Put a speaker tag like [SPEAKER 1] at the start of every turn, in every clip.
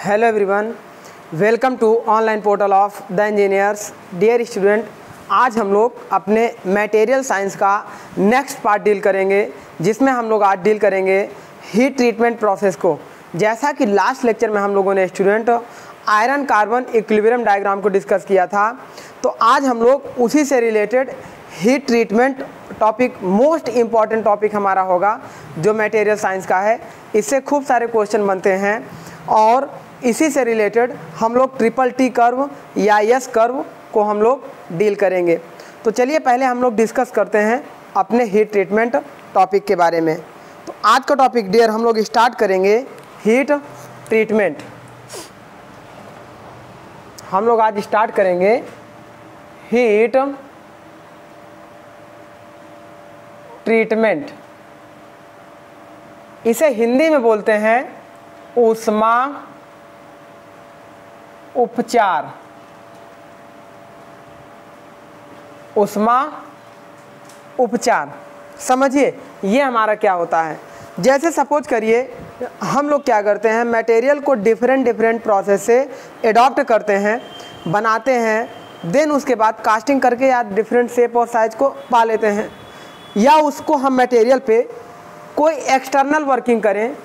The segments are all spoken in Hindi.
[SPEAKER 1] Hello everyone, welcome to online portal of the engineers. Dear student, आज हम लोग अपने मटेरियल साइंस का नेक्स्ट पार्ट डील करेंगे, जिसमें हम लोग आज डील करेंगे हीट ट्रीटमेंट प्रोसेस को। जैसा कि लास्ट लेक्चर में हम लोगों ने student iron carbon equilibrium diagram को डिस्कस किया था, तो आज हम लोग उसी से related heat treatment topic, most important topic हमारा होगा जो मटेरियल साइंस का है। इससे खूब सारे क्वेश्चन बनते हैं और इसी से रिलेटेड हम लोग ट्रिपल टी कर्व या एस कर्व को हम लोग डील करेंगे। तो चलिए पहले हम लोग डिस्कस करते हैं अपने हीट ट्रीटमेंट टॉपिक के बारे में। तो आज का टॉपिक डियर हम लोग स्टार्ट करेंगे हीट ट्रीटमेंट। हम लोग आज स्टार्ट करेंगे हीट ट्रीटमेंट। इसे हिंदी में बोलते हैं ऊष्मा उपचार। ऊष्मा उपचार समझिए ये हमारा क्या होता है। जैसे सपोज करिए हम लोग क्या करते हैं, मटेरियल को डिफरेंट प्रोसेस से एडॉप्ट करते हैं, बनाते हैं, देन उसके बाद कास्टिंग करके या डिफरेंट शेप और साइज को पा लेते हैं, या उसको हम मटेरियल पे कोई एक्सटर्नल वर्किंग करें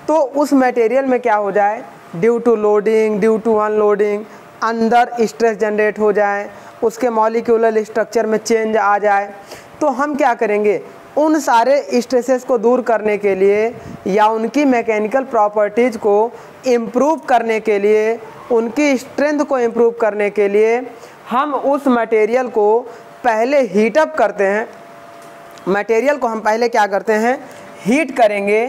[SPEAKER 1] तो उस मटेरियल में क्या हो जाए, due to loading, due to unloading अंदर स्ट्रेस जनरेट हो जाए, उसके मॉलिक्यूलर स्ट्रक्चर में चेंज आ जाए। तो हम क्या करेंगे, उन सारे स्ट्रेसेस को दूर करने के लिए या उनकी मैकेनिकल प्रॉपर्टीज़ को इम्प्रूव करने के लिए, उनकी स्ट्रेंथ को इम्प्रूव करने के लिए हम उस मटेरियल को पहले हीटअप करते हैं। मटेरियल को हम पहले क्या करते हैं, हीट करेंगे,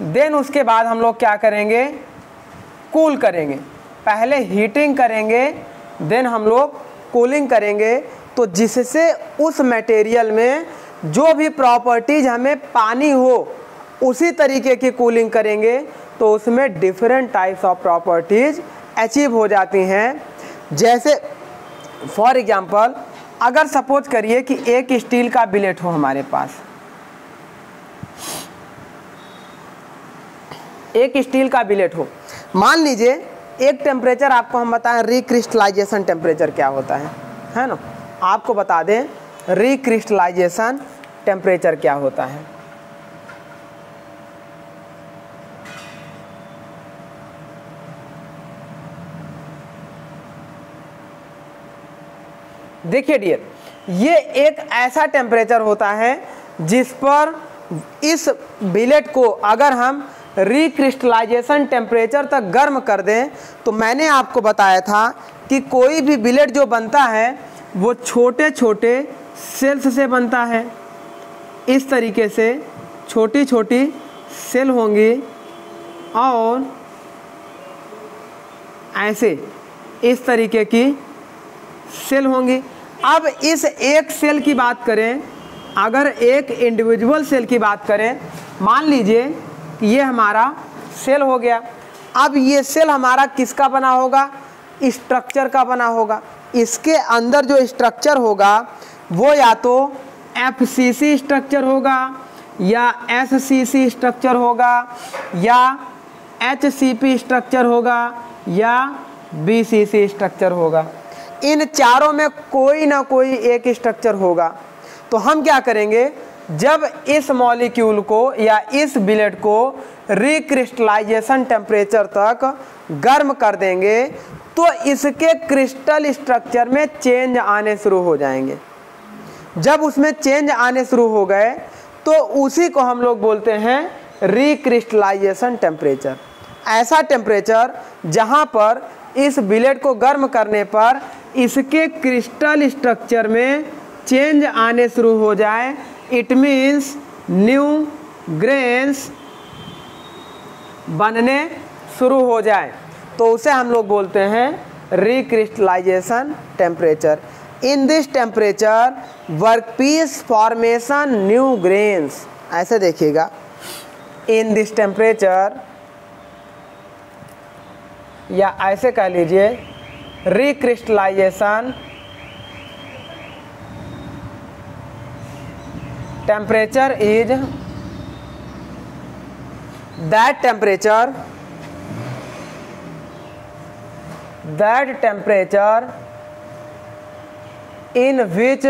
[SPEAKER 1] देन उसके बाद हम लोग क्या करेंगे, कूल करेंगे। पहले हीटिंग करेंगे, देन हम लोग कूलिंग करेंगे। तो जिससे उस मटेरियल में जो भी प्रॉपर्टीज हमें पानी हो उसी तरीके की कूलिंग करेंगे, तो उसमें different types of properties achieve हो जाती हैं। जैसे फॉर एग्जांपल अगर सपोज करिए कि एक स्टील का बिलेट हो हमारे पास, एक स्टील का बिलेट हो, मान लीजिए एक टेम्परेचर आपको हम बताएं, रिक्रिस्टलाइजेशन टेम्परेचर क्या होता है ना, आपको बता दें रिक्रिस्टलाइजेशन टेम्परेचर क्या होता है। देखिए डियर, ये एक ऐसा टेम्परेचर होता है जिस पर इस बिलेट को अगर हम रिक्रिस्टलाइजेशन टेम्परेचर तक गर्म कर दें, तो मैंने आपको बताया था कि कोई भी बिलेट जो बनता है वो छोटे छोटे सेल्स से बनता है। इस तरीके से छोटी छोटी सेल होंगी और ऐसे इस तरीके की सेल होंगी। अब इस एक सेल की बात करें, अगर एक इंडिविजुअल सेल की बात करें, मान लीजिए कि ये हमारा सेल हो गया। अब ये सेल हमारा किसका बना होगा, स्ट्रक्चर का बना होगा। इसके अंदर जो स्ट्रक्चर होगा वो या तो FCC स्ट्रक्चर होगा, या SCC स्ट्रक्चर होगा, या HCP स्ट्रक्चर होगा, या BCC स्ट्रक्चर होगा। इन चारों में कोई ना कोई एक स्ट्रक्चर होगा। तो हम क्या करेंगे, जब इस मॉलिक्यूल को या इस बिलेट को रिक्रिस्टलाइजेशन टेम्परेचर तक गर्म कर देंगे तो इसके क्रिस्टल स्ट्रक्चर में चेंज आने शुरू हो जाएंगे। जब उसमें चेंज आने शुरू हो गए तो उसी को हम लोग बोलते हैं रिक्रिस्टलाइजेशन टेम्परेचर। ऐसा टेम्परेचर जहां पर इस बिलेट को गर्म करने पर इसके क्रिस्टल स्ट्रक्चर में चेंज आने शुरू हो जाए, इट मीन्स न्यू ग्रेन्स बनने शुरू हो जाए, तो उसे हम लोग बोलते हैं recrystallisation temperature. In this temperature workpiece formation new grains, ऐसे देखिएगा, इन दिस टेम्परेचर, या ऐसे कह लीजिए recrystallisation temperature is that temperature in which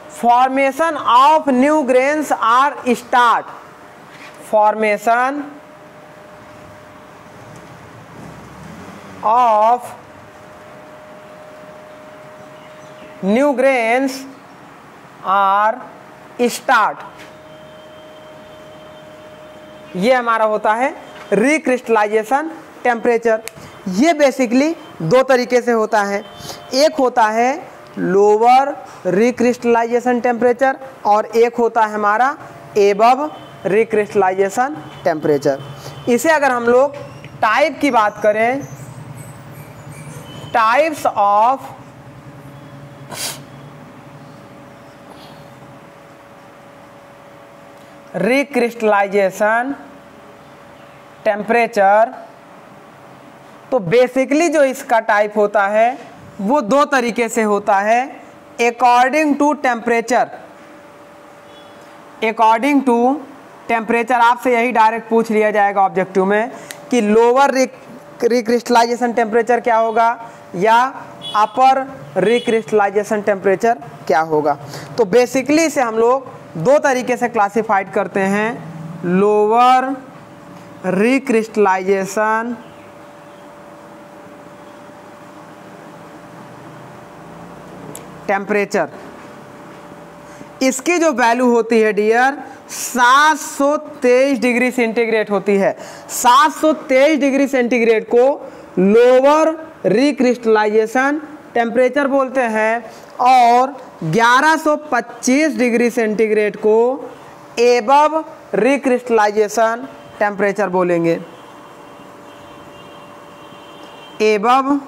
[SPEAKER 1] formation of new grains are start. Formation of new grains are start. ये हमारा होता है रिक्रिस्टलाइजेशन टेम्परेचर। ये बेसिकली दो तरीके से होता है, एक होता है लोअर रिक्रिस्टलाइजेशन टेम्परेचर और एक होता है हमारा एबव रिक्रिस्टलाइजेशन टेम्परेचर। इसे अगर हम लोग टाइप की बात करें, टाइप्स ऑफ रिक्रिस्टलाइजेशन टेम्परेचर, तो बेसिकली जो इसका टाइप होता है वो दो तरीके से होता है। According to temperature, according to temperature आपसे यही डायरेक्ट पूछ लिया जाएगा ऑब्जेक्टिव में कि लोअर रिक्रिस्टलाइजेशन टेम्परेचर क्या होगा या अपर रिक्रिस्टलाइजेशन टेम्परेचर क्या होगा। तो बेसिकली इसे हम लोग दो तरीके से क्लासिफाइड करते हैं, लोअर रिक्रिस्टलाइजेशन टेम्परेचर। इसकी जो वैल्यू होती है डियर 723 डिग्री सेंटीग्रेड होती है। 723 डिग्री सेंटीग्रेड को लोअर रिक्रिस्टलाइजेशन टेम्परेचर बोलते हैं और 1125 डिग्री सेंटीग्रेड को एबव रिक्रिस्टलाइजेशन टेम्परेचर बोलेंगे। Above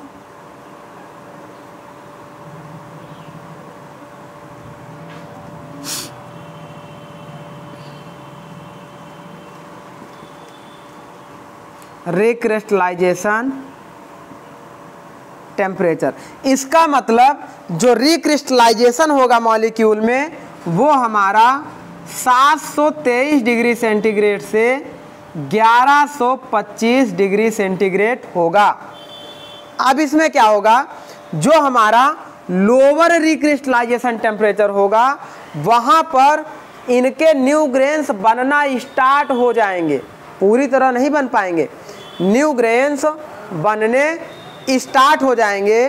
[SPEAKER 1] recrystallisation temperature. इसका मतलब जो रिक्रिस्टलाइजेशन होगा मॉलिक्यूल में वो हमारा 723 डिग्री सेंटीग्रेड से 1125 डिग्री सेंटीग्रेड होगा। अब इसमें क्या होगा, जो हमारा लोअर रिक्रिस्टलाइजेशन टेम्परेचर होगा वहां पर इनके न्यू ग्रेन्स बनना स्टार्ट हो जाएंगे, पूरी तरह नहीं बन पाएंगे, न्यू ग्रेन्स बनने स्टार्ट हो जाएंगे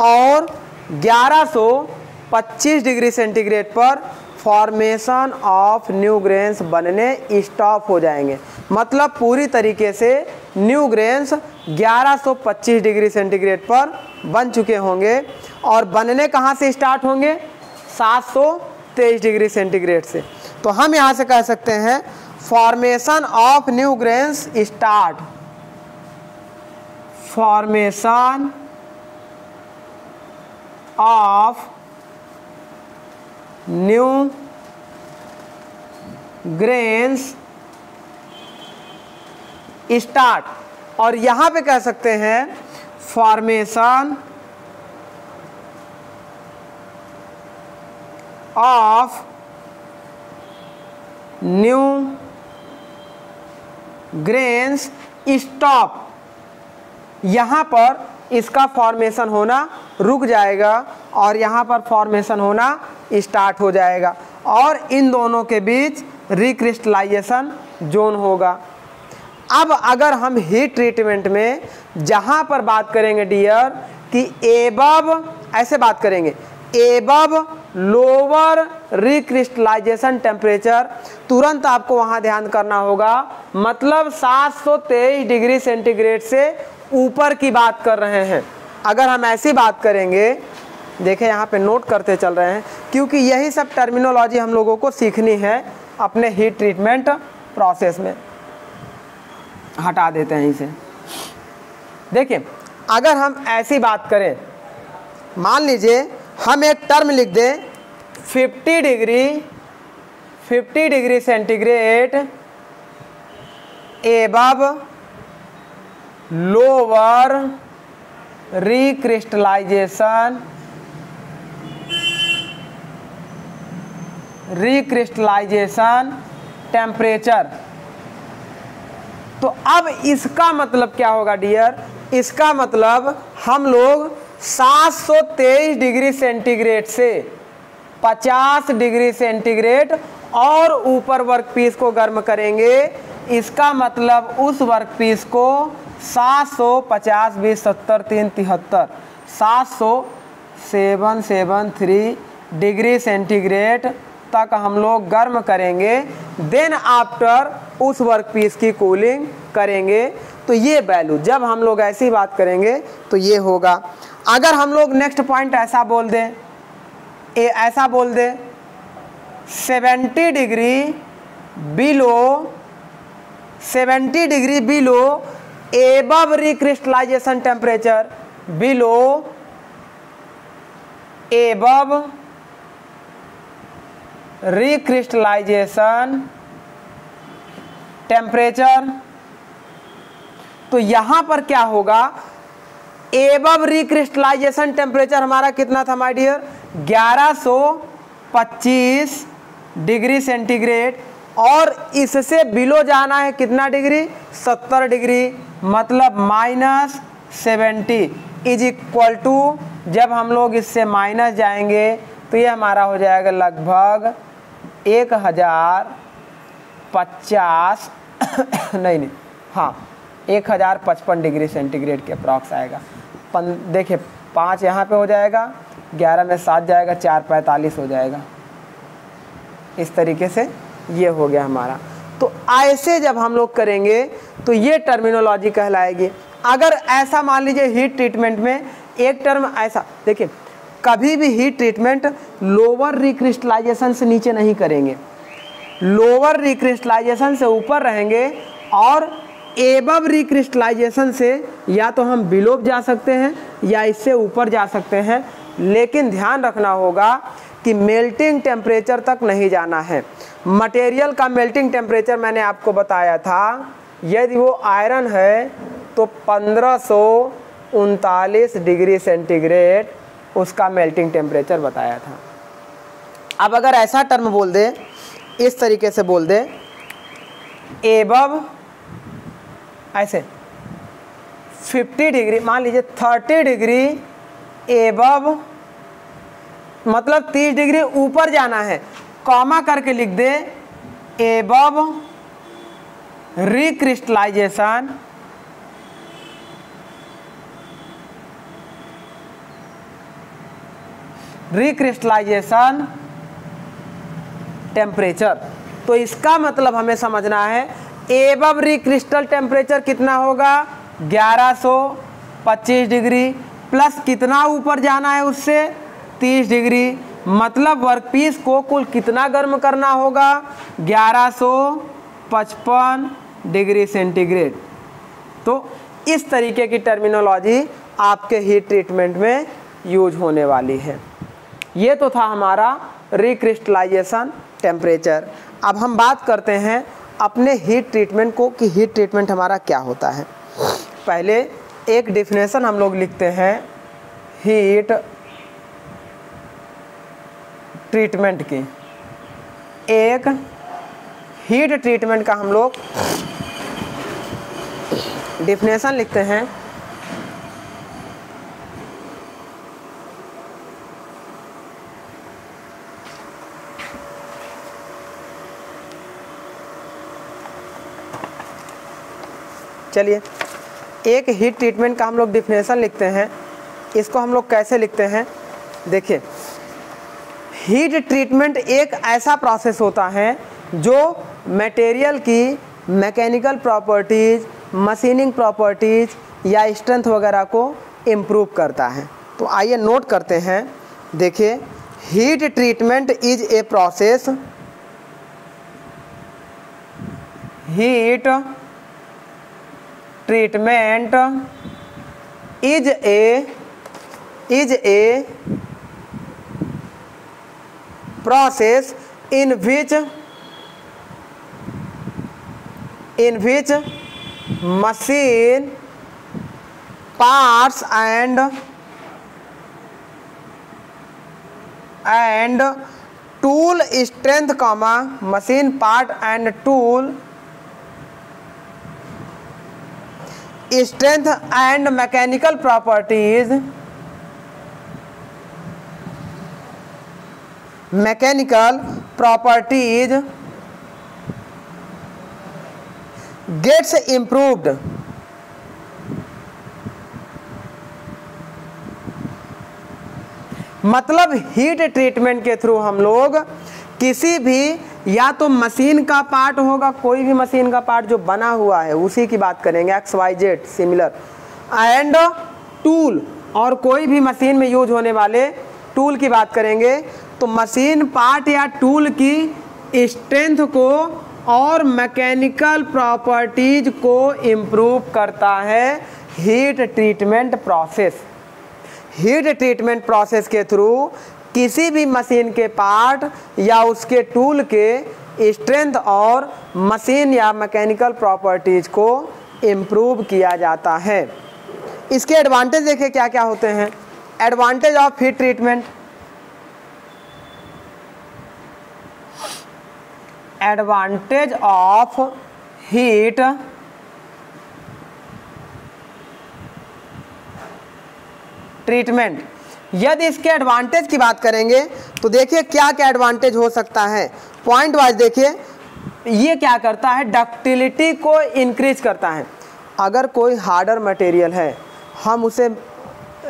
[SPEAKER 1] और 1125 डिग्री सेंटीग्रेड पर फॉर्मेशन ऑफ न्यू ग्रेन्स बनने स्टॉप हो जाएंगे। मतलब पूरी तरीके से न्यू ग्रेन्स 1125 डिग्री सेंटीग्रेड पर बन चुके होंगे और बनने कहाँ से स्टार्ट होंगे, 723 डिग्री सेंटीग्रेड से। तो हम यहाँ से कह सकते हैं formation of new grains start, formation of new grains start, और यहां पे कह सकते हैं formation of new grains stop. यहाँ पर इसका फॉर्मेशन होना रुक जाएगा और यहाँ पर फॉर्मेशन होना स्टार्ट हो जाएगा और इन दोनों के बीच रिक्रिस्टलाइजेशन जोन होगा। अब अगर हम हीट ट्रीटमेंट में जहाँ पर बात करेंगे डियर कि एबव, ऐसे बात करेंगे एबव लोअर रिक्रिस्टलाइजेशन टेम्परेचर, तुरंत आपको वहाँ ध्यान करना होगा, मतलब 723 डिग्री सेंटीग्रेड से ऊपर की बात कर रहे हैं। अगर हम ऐसी बात करेंगे, देखें यहाँ पे नोट करते चल रहे हैं क्योंकि यही सब टर्मिनोलॉजी हम लोगों को सीखनी है अपने हीट ट्रीटमेंट प्रोसेस में। हटा देते हैं इसे। देखिए अगर हम ऐसी बात करें, मान लीजिए हम एक टर्म लिख दें 50 degree centigrade above lower recrystallisation temperature. तो अब इसका मतलब क्या होगा डियर, इसका मतलब हम लोग 723 डिग्री सेंटीग्रेड से 50 डिग्री सेंटीग्रेड और ऊपर वर्कपीस को गर्म करेंगे। इसका मतलब उस वर्कपीस को 750 20 70 3 73 773 डिग्री सेंटीग्रेड तक हम लोग गर्म करेंगे। देन आफ्टर उस वर्कपीस की कूलिंग करेंगे। तो ये वैल्यू जब हम लोग ऐसी बात करेंगे तो ये होगा। अगर हम लोग नेक्स्ट पॉइंट ऐसा बोल दें, ऐसा बोल दें 70 degree below above recrystallisation temperature, below above recrystallisation temperature. तो यहां पर क्या होगा, एबव रिक्रिस्टलाइजेशन टेम्परेचर हमारा कितना था माय डियर, 1125 डिग्री सेंटीग्रेड, और इससे बिलो जाना है कितना डिग्री, 70 डिग्री, मतलब -70 इज इक्वल टू, जब हम लोग इससे माइनस जाएंगे तो ये हमारा हो जाएगा लगभग 1050 नहीं हाँ 1055 डिग्री सेंटीग्रेड के अप्रॉक्स आएगा। देखिए 5 यहाँ पे हो जाएगा, 11 में 7 जाएगा, 4 45 हो जाएगा। इस तरीके से ये हो गया हमारा। तो ऐसे जब हम लोग करेंगे तो ये टर्मिनोलॉजी कहलाएगी। अगर ऐसा मान लीजिए हीट ट्रीटमेंट में एक टर्म ऐसा, देखिए कभी भी हीट ट्रीटमेंट लोअर रिक्रिस्टलाइजेशन से नीचे नहीं करेंगे, लोअर रिक्रिस्टलाइजेशन से ऊपर रहेंगे, और एबव रिक्रिस्टलाइजेशन से या तो हम बिलो जा सकते हैं या इससे ऊपर जा सकते हैं। लेकिन ध्यान रखना होगा कि मेल्टिंग टेम्परेचर तक नहीं जाना है। मटेरियल का मेल्टिंग टेम्परेचर मैंने आपको बताया था, यदि वो आयरन है तो 1539 डिग्री सेंटीग्रेड उसका मेल्टिंग टेम्परेचर बताया था। अब अगर ऐसा टर्म बोल दे, इस तरीके से बोल दे, एबव ऐसे 50 डिग्री, मान लीजिए 30 डिग्री एबव, मतलब 30 डिग्री ऊपर जाना है, कॉमा करके लिख दे एबव रिक्रिस्टलाइजेशन टेम्परेचर। तो इसका मतलब हमें समझना है एबव रिक्रिस्टल टेम्परेचर कितना होगा, 1125 डिग्री, प्लस कितना ऊपर जाना है उससे 30 डिग्री, मतलब वर्कपीस को कुल कितना गर्म करना होगा, 1155 डिग्री सेंटीग्रेड। तो इस तरीके की टर्मिनोलॉजी आपके हीट ट्रीटमेंट में यूज होने वाली है। ये तो था हमारा रिक्रिस्टलाइजेशन टेम्परेचर। अब हम बात करते हैं अपने हीट ट्रीटमेंट को कि हीट ट्रीटमेंट हमारा क्या होता है। पहले एक डेफिनेशन हम लोग लिखते हैं हीट ट्रीटमेंट की। एक हीट ट्रीटमेंट का हम लोग डेफिनेशन लिखते हैं। चलिए एक हीट ट्रीटमेंट का हम लोग डेफिनेशन लिखते हैं। इसको हम लोग कैसे लिखते हैं, देखिए हीट ट्रीटमेंट एक ऐसा प्रोसेस होता है जो मटेरियल की मैकेनिकल प्रॉपर्टीज़, मशीनिंग प्रॉपर्टीज़ या स्ट्रेंथ वगैरह को इम्प्रूव करता है। तो आइए नोट करते हैं। देखिए heat treatment is a process, heat treatment is a process in which machine parts and tool strength, machine part and tool strength and mechanical properties, mechanical properties gets improved, मतलब हीट ट्रीटमेंट के थ्रू हम लोग किसी भी, या तो मशीन का पार्ट होगा, कोई भी मशीन का पार्ट जो बना हुआ है उसी की बात करेंगे, XYZ सिमिलर, एंड टूल, और कोई भी मशीन में यूज होने वाले टूल की बात करेंगे, तो मशीन पार्ट या टूल की स्ट्रेंथ को और मैकेनिकल प्रॉपर्टीज को इम्प्रूव करता है heat treatment process. Heat treatment process के थ्रू किसी भी मशीन के पार्ट या उसके टूल के स्ट्रेंथ और मशीन या मैकेनिकल प्रॉपर्टीज को इम्प्रूव किया जाता है। इसके एडवांटेज देखें क्या क्या होते हैं। Advantage of heat treatment, advantage of heat treatment, यदि इसके एडवांटेज की बात करेंगे तो देखिए क्या क्या एडवांटेज हो सकता है। पॉइंट वाइज देखिए, ये क्या करता है, डक्टिलिटी को इंक्रीज करता है। अगर कोई हार्डर मटेरियल है, हम उसे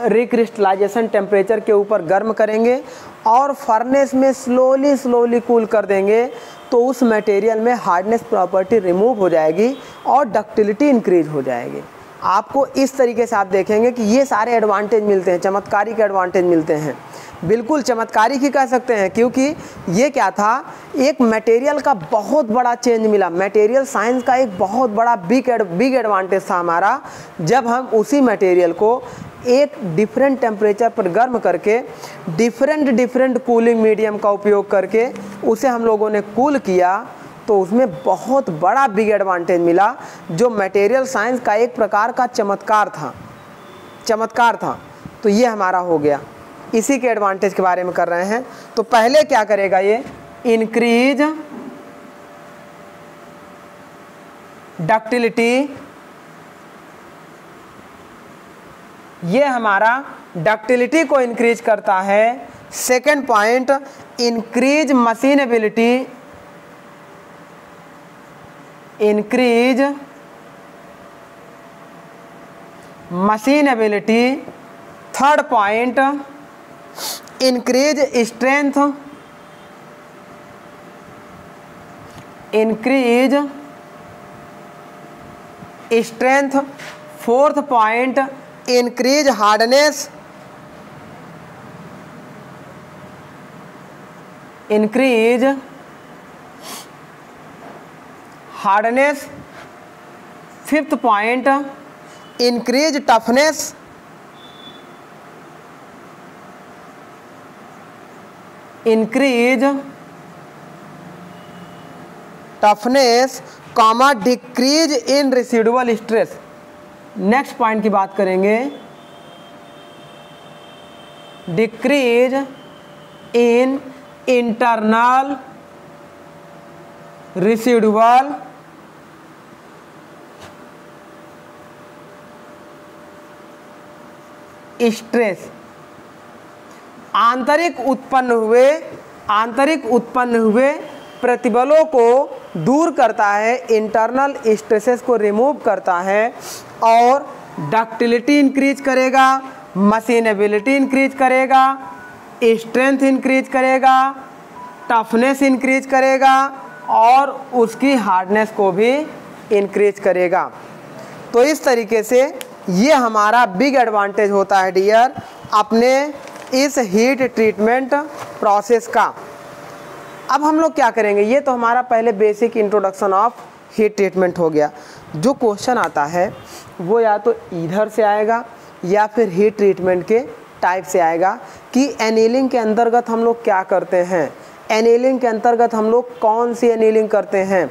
[SPEAKER 1] रिक्रिस्टलाइजेशन टेम्परेचर के ऊपर गर्म करेंगे और फर्नेस में स्लोली कूल कर देंगे, तो उस मटेरियल में हार्डनेस प्रॉपर्टी रिमूव हो जाएगी और डक्टिलिटी इंक्रीज हो जाएगी। आपको इस तरीके से आप देखेंगे कि ये सारे एडवांटेज मिलते हैं, चमत्कारी के एडवांटेज मिलते हैं। बिल्कुल चमत्कारी ही कह सकते हैं, क्योंकि ये क्या था, एक मटेरियल का बहुत बड़ा चेंज मिला। मटेरियल साइंस का एक बहुत बड़ा बिग एडवांटेज था हमारा, जब हम उसी मटेरियल को एक डिफरेंट टेम्परेचर पर गर्म करके डिफरेंट कूलिंग मीडियम का उपयोग करके उसे हम लोगों ने कूल किया, तो उसमें बहुत बड़ा बिग एडवांटेज मिला, जो मटेरियल साइंस का एक प्रकार का चमत्कार था। तो ये हमारा हो गया, इसी के एडवांटेज के बारे में कर रहे हैं। तो पहले क्या करेगा, ये इंक्रीज डक्टिलिटी, ये हमारा डक्टिलिटी को इंक्रीज करता है। Second point, increase machinability, increase machinability. Third point, increase strength, increase strength. Fourth point, increase hardness, increase hardness. Fifth point, increase toughness, increase toughness, comma decrease in residual stress. Next point की बात करेंगे, decrease in internal residual stress. आंतरिक उत्पन्न हुए प्रतिबलों को दूर करता है, इंटरनल स्ट्रेसेस को रिमूव करता है, और डक्टिलिटी इंक्रीज करेगा, मशीनेबिलिटी इंक्रीज करेगा, स्ट्रेंथ इंक्रीज करेगा, टफनेस इंक्रीज करेगा, और उसकी हार्डनेस को भी इंक्रीज करेगा। तो इस तरीके से ये हमारा बिग एडवांटेज होता है डियर अपने इस हीट ट्रीटमेंट प्रोसेस का। अब हम लोग क्या करेंगे, ये तो हमारा पहले basic introduction of heat treatment हो गया। जो क्वेश्चन आता है वो या तो इधर से आएगा या फिर हीट ट्रीटमेंट के टाइप से आएगा कि एनीलिंग के अंतर्गत हम लोग क्या करते हैं, एनीलिंग के अंतर्गत हम लोग कौन सी एनीलिंग करते हैं,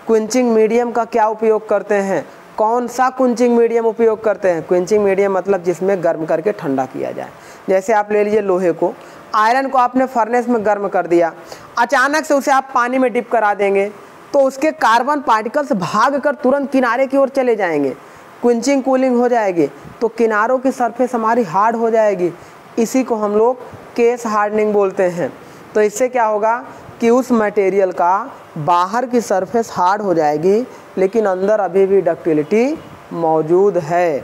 [SPEAKER 1] क्विंचिंग मीडियम का क्या उपयोग करते हैं, कौन सा क्विंचिंग मीडियम उपयोग करते हैं। क्विंचिंग मीडियम मतलब जिसमें गर्म करके ठंडा किया जाए। जैसे आप ले लीजिए लोहे को, आयरन को आपने फर्नेस में गर्म कर दिया, अचानक से उसे आप पानी में डिप करा देंगे तो उसके कार्बन पार्टिकल्स भाग कर तुरंत किनारे की ओर चले जाएंगे। क्विंचिंग कूलिंग हो जाएगी तो किनारों की सरफेस हमारी हार्ड हो जाएगी, इसी को हम लोग केस हार्डनिंग बोलते हैं। तो इससे क्या होगा कि उस मटेरियल का बाहर की सरफेस हार्ड हो जाएगी लेकिन अंदर अभी भी डक्टिलिटी मौजूद है।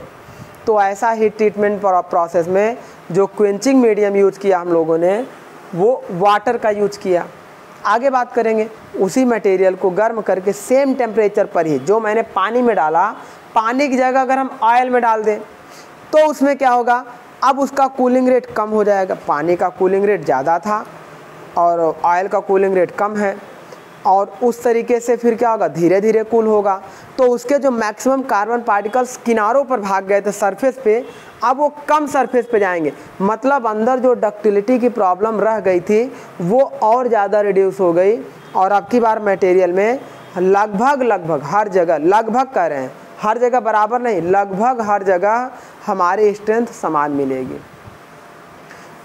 [SPEAKER 1] तो ऐसा हीट ट्रीटमेंट प्रोसेस में जो क्विंचिंग मीडियम यूज किया हम लोगों ने वो वाटर का यूज किया। आगे बात करेंगे, उसी मटेरियल को गर्म करके सेम टेम्परेचर पर ही जो मैंने पानी में डाला, पानी की जगह अगर हम ऑयल में डाल दें तो उसमें क्या होगा, अब उसका कूलिंग रेट कम हो जाएगा। पानी का कूलिंग रेट ज़्यादा था और ऑयल का कूलिंग रेट कम है, और उस तरीके से फिर क्या होगा, धीरे धीरे कूल होगा। तो उसके जो मैक्सिमम कार्बन पार्टिकल्स किनारों पर भाग गए थे सरफेस पे, अब वो कम सरफेस पे जाएंगे, मतलब अंदर जो डक्टिलिटी की प्रॉब्लम रह गई थी वो और ज़्यादा रिड्यूस हो गई। और अब की बार मटेरियल में लगभग हर जगह, लगभग कह रहे हैं हर जगह बराबर नहीं, लगभग हर जगह हमारी स्ट्रेंथ समान मिलेगी।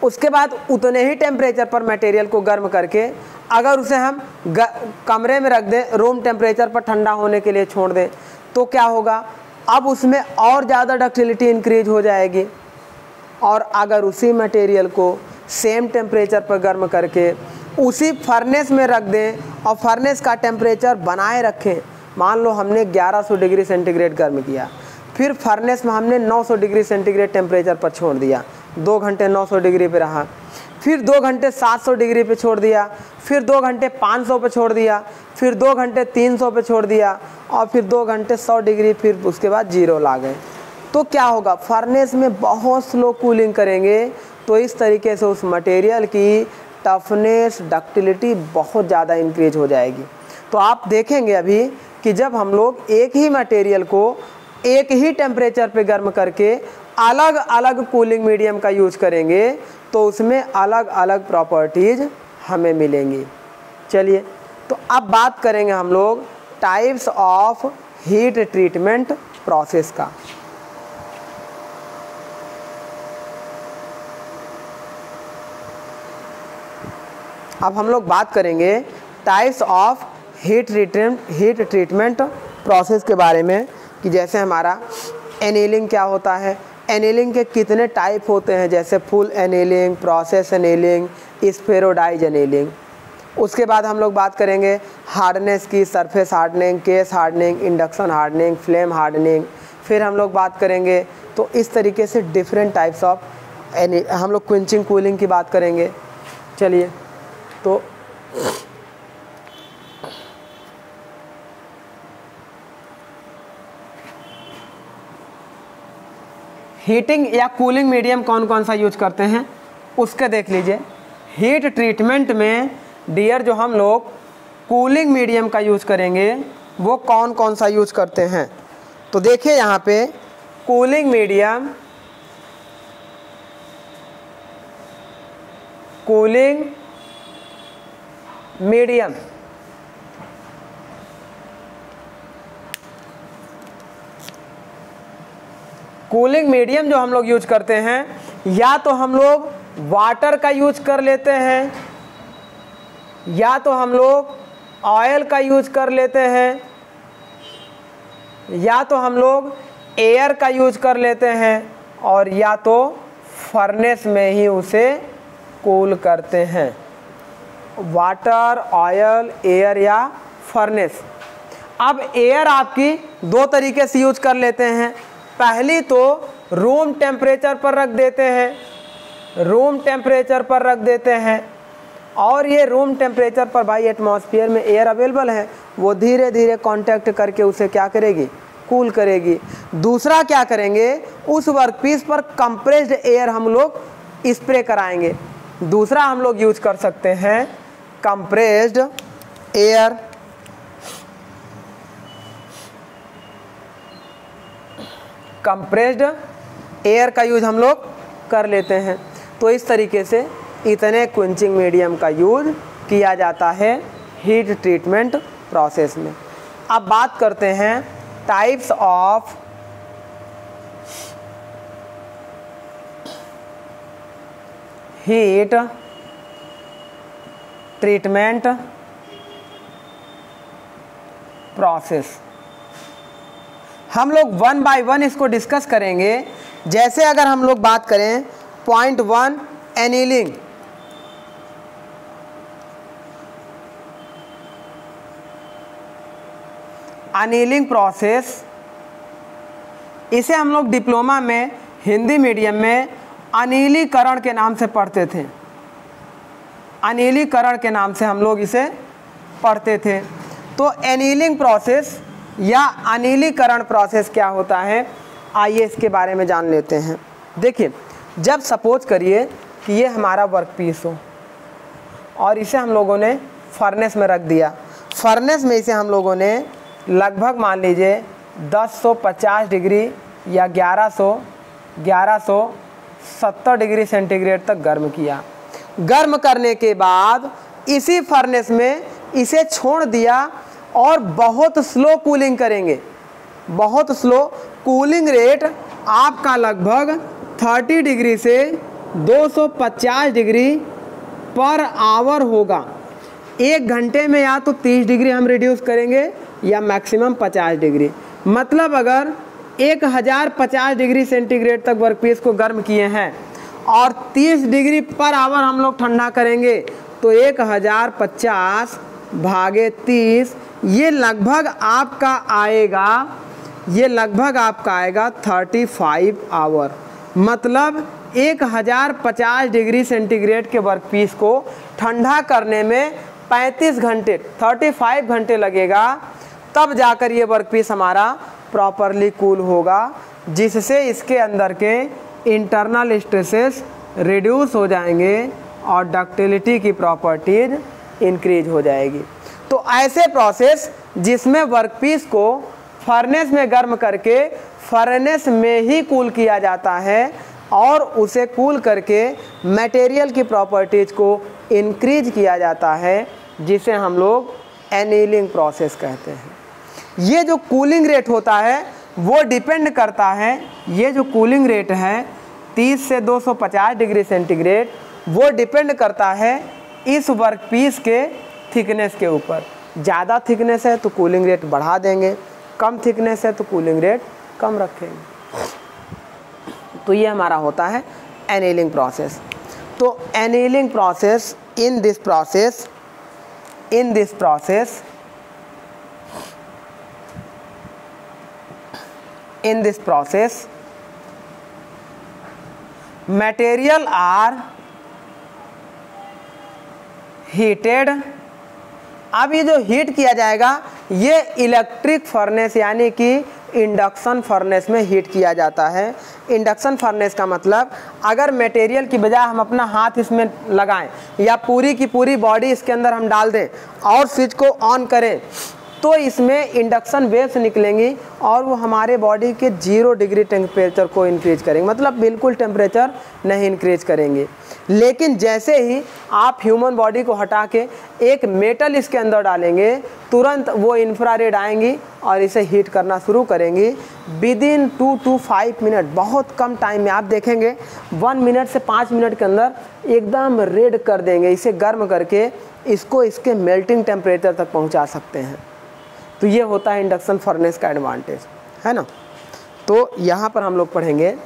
[SPEAKER 1] उसके बाद उतने ही टेम्परेचर पर मटेरियल को गर्म करके अगर उसे हम कमरे में रख दें, रूम टेम्परेचर पर ठंडा होने के लिए छोड़ दें, तो क्या होगा, अब उसमें और ज़्यादा डक्टिलिटी इंक्रीज हो जाएगी। और अगर उसी मटेरियल को सेम टेम्परेचर पर गर्म करके उसी फर्नेस में रख दें और फर्नेस का टेम्परेचर बनाए रखें, मान लो हमने 1100 डिग्री सेंटीग्रेड गर्म किया, फिर फर्नेस में हमने 900 डिग्री सेंटीग्रेड टेम्परेचर पर छोड़ दिया, 2 घंटे 900 डिग्री पे रहा, फिर 2 घंटे 700 डिग्री पे छोड़ दिया, फिर 2 घंटे 500 पे छोड़ दिया, फिर 2 घंटे 300 पे छोड़ दिया, और फिर 2 घंटे 100 डिग्री, फिर उसके बाद 0 ला गए। तो क्या होगा, फर्नेस में बहुत स्लो कूलिंग करेंगे तो इस तरीके से उस मटेरियल की टफनेस, डक्टिलिटी बहुत ज़्यादा इंक्रीज हो जाएगी। तो आप देखेंगे अभी कि जब हम लोग एक ही मटेरियल को एक ही टेम्परेचर पे गर्म करके अलग अलग कूलिंग मीडियम का यूज करेंगे तो उसमें अलग अलग प्रॉपर्टीज़ हमें मिलेंगी। चलिए, तो अब बात करेंगे हम लोग types of heat treatment process का। अब हम लोग बात करेंगे types of heat treatment process के बारे में, कि जैसे हमारा एनीलिंग क्या होता है, एनीलिंग के कितने टाइप होते हैं, जैसे full annealing, process annealing, spheroidize annealing. उसके बाद हम लोग बात करेंगे हार्डनेस की, surface hardening, case hardening, induction hardening, flame hardening. फिर हम लोग बात करेंगे, तो इस तरीके से डिफरेंट टाइप्स ऑफ हम लोग क्विंचिंग कूलिंग की बात करेंगे। चलिए, तो हीटिंग या कूलिंग मीडियम कौन कौन सा यूज करते हैं उसके देख लीजिए। हीट ट्रीटमेंट में डियर जो हम लोग कूलिंग मीडियम का यूज करेंगे वो कौन कौन सा यूज करते हैं, तो देखिए यहाँ पे cooling medium, cooling medium cooling medium जो हम लोग यूज करते हैं, या तो हम लोग वाटर का यूज कर लेते हैं, या तो हम लोग ऑयल का यूज कर लेते हैं, या तो हम लोग एयर का यूज कर लेते हैं, और या तो फर्नेस में ही उसे कूल करते हैं। वाटर, ऑयल, एयर या फर्नेस। अब एयर आपकी 2 तरीके से यूज कर लेते हैं। पहली तो रूम टेम्परेचर पर रख देते हैं, रूम टेम्परेचर पर रख देते हैं, और ये रूम टेम्परेचर पर भाई एटमॉस्फेयर में एयर अवेलेबल है, वो धीरे धीरे कांटेक्ट करके उसे क्या करेगी, कूल करेगी। दूसरा क्या करेंगे, उस वर्कपीस पर कंप्रेस्ड एयर हम लोग स्प्रे कराएंगे। दूसरा हम लोग यूज कर सकते हैं कंप्रेस्ड एयर, कंप्रेस्ड एयर का यूज हम लोग कर लेते हैं। तो इस तरीके से इतने क्विंचिंग मीडियम का यूज किया जाता है हीट ट्रीटमेंट प्रोसेस में। अब बात करते हैं types of heat treatment process. हम लोग 1 बाय 1 इसको डिस्कस करेंगे। जैसे अगर हम लोग बात करें पॉइंट 1 एनीलिंग, अनीलिंग प्रोसेस, इसे हम लोग डिप्लोमा में हिंदी मीडियम में अनिलीकरण के नाम से पढ़ते थे। अनिलीकरण के नाम से हम लोग इसे पढ़ते थे। तो एनीलिंग प्रोसेस या अनिलीकरण प्रोसेस क्या होता है, आइए इसके बारे में जान लेते हैं। देखिए, जब सपोज करिए कि ये हमारा वर्क पीस हो और इसे हम लोगों ने फर्नेस में रख दिया। फर्नेस में इसे हम लोगों ने लगभग मान लीजिए 1050 डिग्री या 1170 डिग्री सेंटीग्रेड तक गर्म किया। गर्म करने के बाद इसी फर्नेस में इसे छोड़ दिया और बहुत स्लो कूलिंग करेंगे। बहुत स्लो कूलिंग रेट आपका लगभग 30 डिग्री से 250 डिग्री पर आवर होगा। 1 घंटे में या तो 30 डिग्री हम रिड्यूस करेंगे या मैक्सिमम 50 डिग्री। मतलब अगर 1050 डिग्री सेंटीग्रेड तक वर्कपीस को गर्म किए हैं और 30 डिग्री पर आवर हम लोग ठंडा करेंगे तो 1050 भागे 30, ये लगभग आपका आएगा 35 आवर। मतलब 1050 डिग्री सेंटीग्रेड के वर्कपीस को ठंडा करने में 35 घंटे लगेगा, तब जाकर ये वर्कपीस हमारा प्रॉपरली कूल होगा, जिससे इसके अंदर के इंटरनल स्ट्रेसेस रिड्यूस हो जाएंगे और डक्टिलिटी की प्रॉपर्टीज इंक्रीज हो जाएगी। तो ऐसे प्रोसेस जिसमें वर्कपीस को फर्नेस में गर्म करके फर्नेस में ही कूल किया जाता है और उसे कूल करके मटेरियल की प्रॉपर्टीज को इंक्रीज किया जाता है, जिसे हम लोग एनीलिंग प्रोसेस कहते हैं। ये जो कूलिंग रेट होता है वो डिपेंड करता है, ये जो कूलिंग रेट है 30 से 250 डिग्री सेंटीग्रेड, वो डिपेंड करता है इस वर्कपीस के थिकनेस के ऊपर। ज़्यादा थिकनेस है तो कूलिंग रेट बढ़ा देंगे, कम थिकनेस है तो कूलिंग रेट कम रखेंगे। तो ये हमारा होता है एनीलिंग प्रोसेस। तो annealing process, in this process material are heated। अब ये जो हीट किया जाएगा ये इलेक्ट्रिक फर्नेस यानी कि इंडक्शन फर्नेस में हीट किया जाता है। इंडक्शन फर्नेस का मतलब अगर मटेरियल की बजाय हम अपना हाथ इसमें लगाएं या पूरी की पूरी बॉडी इसके अंदर हम डाल दें और स्विच को ऑन करें तो इसमें इंडक्शन वेव्स निकलेंगी और वो हमारे बॉडी के 0 डिग्री टेम्परेचर को इंक्रीज करेंगे, मतलब बिल्कुल टेम्परेचर नहीं इंक्रीज करेंगे। लेकिन जैसे ही आप ह्यूमन बॉडी को हटा के एक मेटल इसके अंदर डालेंगे, तुरंत वो इंफ्रारेड आएंगी और इसे हीट करना शुरू करेंगी। विदिन 2 to 5 मिनट, बहुत कम टाइम में आप देखेंगे 1 मिनट से 5 मिनट के अंदर एकदम रेड कर देंगे। इसे गर्म करके इसको इसके मेल्टिंग टेम्परेचर तक पहुंचा सकते हैं। तो ये होता है इंडक्शन फर्नेस का एडवांटेज, है ना। तो यहाँ पर हम लोग पढ़ेंगे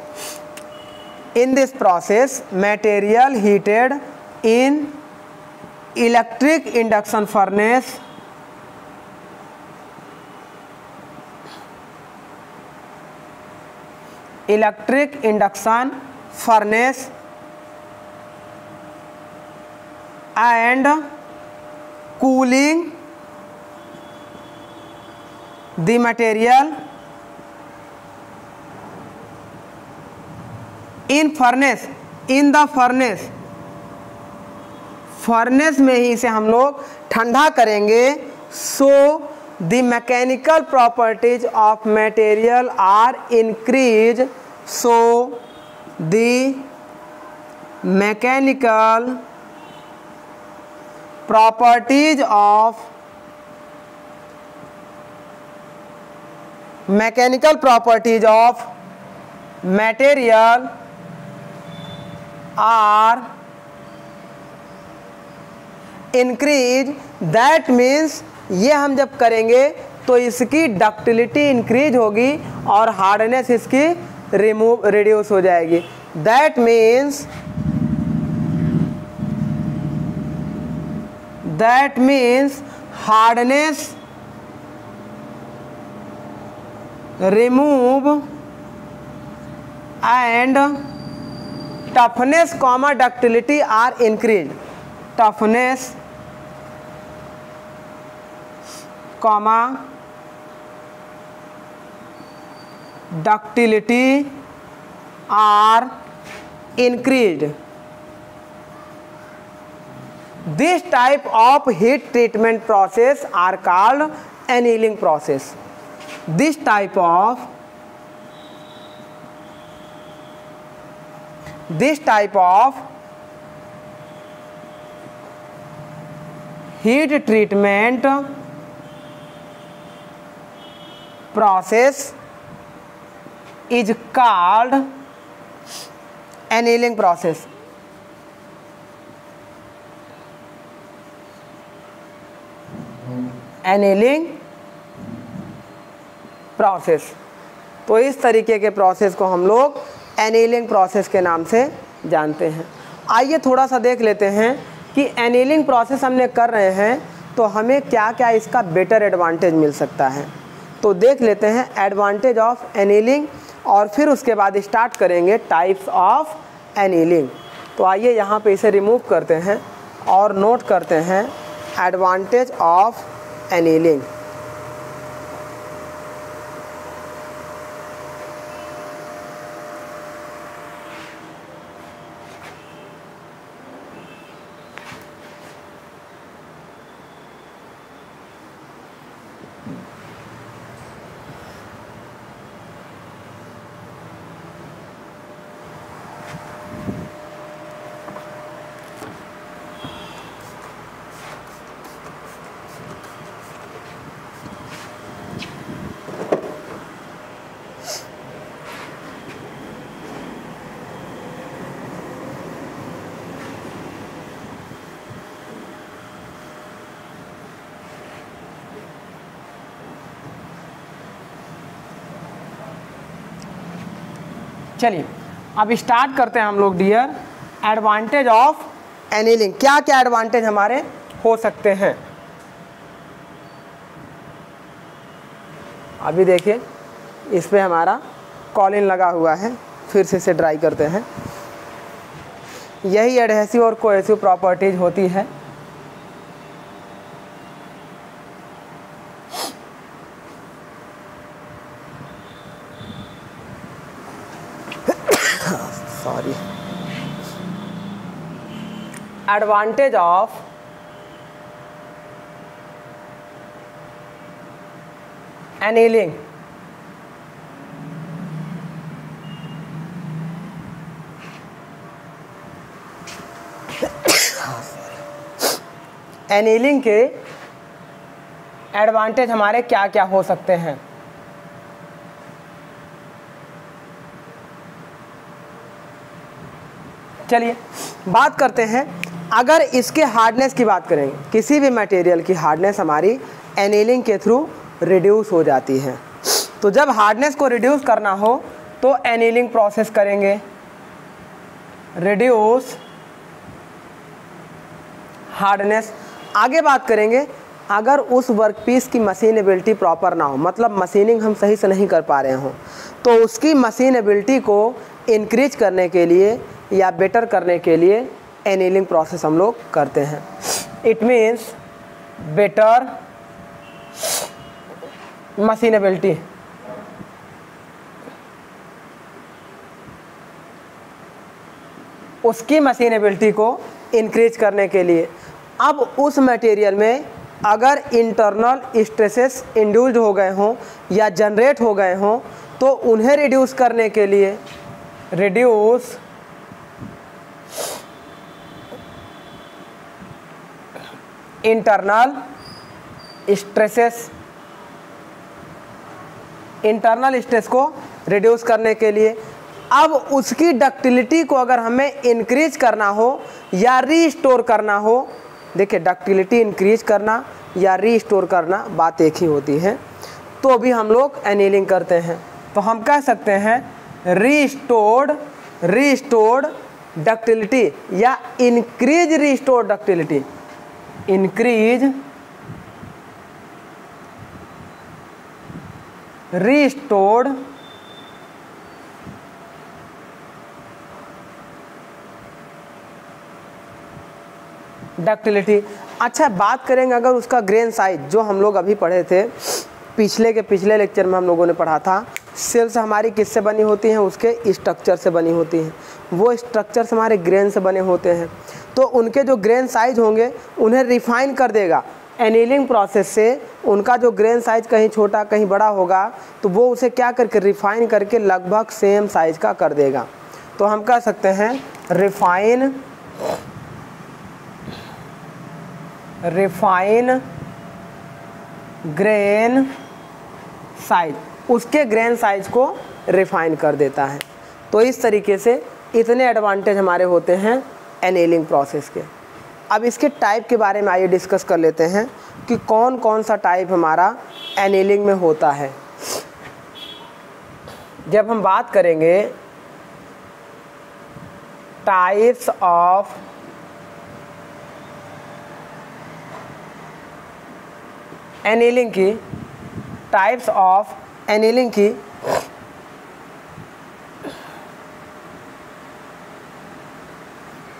[SPEAKER 1] in this process material heated in electric induction furnace and cooling the material in the furnace में ही इसे हम लोग ठंडा करेंगे। सो the mechanical properties of material are increased, so the mechanical properties of material are increased। that means ये हम जब करेंगे तो इसकी डक्टिलिटी इंक्रीज होगी और हार्डनेस इसकी रिड्यूस हो जाएगी। That means hardness remove and toughness comma ductility are increase. Toughness comma ductility are increase. This type of heat treatment process are called annealing process. This type of heat treatment process is called annealing process. Annealing process. तो इस तरीके के प्रोसेस को हम लोग एनीलिंग प्रोसेस के नाम से जानते हैं। आइए थोड़ा सा देख लेते हैं कि एनीलिंग प्रोसेस हमने कर रहे हैं तो हमें क्या क्या इसका बेटर एडवांटेज मिल सकता है। तो देख लेते हैं एडवांटेज ऑफ एनीलिंग और फिर उसके बाद स्टार्ट करेंगे टाइप्स ऑफ एनीलिंग। तो आइए यहाँ पे इसे रिमूव करते हैं और नोट करते हैं एडवांटेज ऑफ एनीलिंग। चलिए अब स्टार्ट करते हैं हम लोग डियर एडवांटेज ऑफ एनीलिंग। क्या क्या एडवांटेज हमारे हो सकते हैं। अभी देखिए इस पे हमारा कॉलिन लगा हुआ है, फिर से इसे ड्राई करते हैं। यही एडहेसिव और कोहेसिव प्रॉपर्टीज होती है। Sorry. Advantage of annealing. Annealing के एडवांटेज हमारे क्या क्या हो सकते हैं। चलिए बात करते हैं। अगर इसके हार्डनेस की बात करेंगे, किसी भी मटेरियल की हार्डनेस हमारी एनीलिंग के थ्रू रिड्यूस हो जाती है। तो जब हार्डनेस को रिड्यूस करना हो तो एनीलिंग प्रोसेस करेंगे। Reduce hardness. आगे बात करेंगे, अगर उस वर्कपीस की मशीनेबिलिटी प्रॉपर ना हो, मतलब मशीनिंग हम सही से नहीं कर पा रहे हों, तो उसकी मशीनेबिलिटी को इंक्रीज करने के लिए या बेटर करने के लिए एनीलिंग प्रोसेस हम लोग करते हैं। It means better machinability. उसकी मशीनेबिलिटी को इंक्रीज करने के लिए। अब उस मटेरियल में अगर इंटरनल स्ट्रेसेस इंड्यूस्ड हो गए हों या जनरेट हो गए हों तो उन्हें रिड्यूस करने के लिए reduce internal stresses. Internal stress को रिड्यूस करने के लिए। अब उसकी डक्टिलिटी को अगर हमें इंक्रीज करना हो या रीस्टोर करना हो, देखिए डक्टिलिटी इंक्रीज करना या रीस्टोर करना बात एक ही होती है। तो भी हम लोग एनीलिंग करते हैं। तो हम कह सकते हैं रीस्टोर्ड डक्टिलिटी या increase restored ductility, increase restored ductility. अच्छा, बात करेंगे अगर उसका ग्रेन साइज, जो हम लोग अभी पढ़े थे पिछले लेक्चर में हम लोगों ने पढ़ा था, सेल्स हमारी किससे बनी होती हैं, उसके स्ट्रक्चर से बनी होती हैं, वो स्ट्रक्चर्स हमारे ग्रेन से बने होते हैं। तो उनके जो ग्रेन साइज होंगे उन्हें रिफाइन कर देगा एनीलिंग प्रोसेस से। उनका जो ग्रेन साइज कहीं छोटा कहीं बड़ा होगा तो वो उसे क्या करके रिफाइन करके लगभग सेम साइज का कर देगा। तो हम कह सकते हैं रिफाइन ग्रेन साइज, उसके ग्रेन साइज को रिफाइन कर देता है। तो इस तरीके से इतने एडवांटेज हमारे होते हैं एनीलिंग प्रोसेस के। अब इसके टाइप के बारे में आइए डिस्कस कर लेते हैं कि कौन कौन सा टाइप हमारा एनीलिंग में होता है। जब हम बात करेंगे टाइप्स ऑफ एनीलिंग की, टाइप्स ऑफ एनीलिंग की,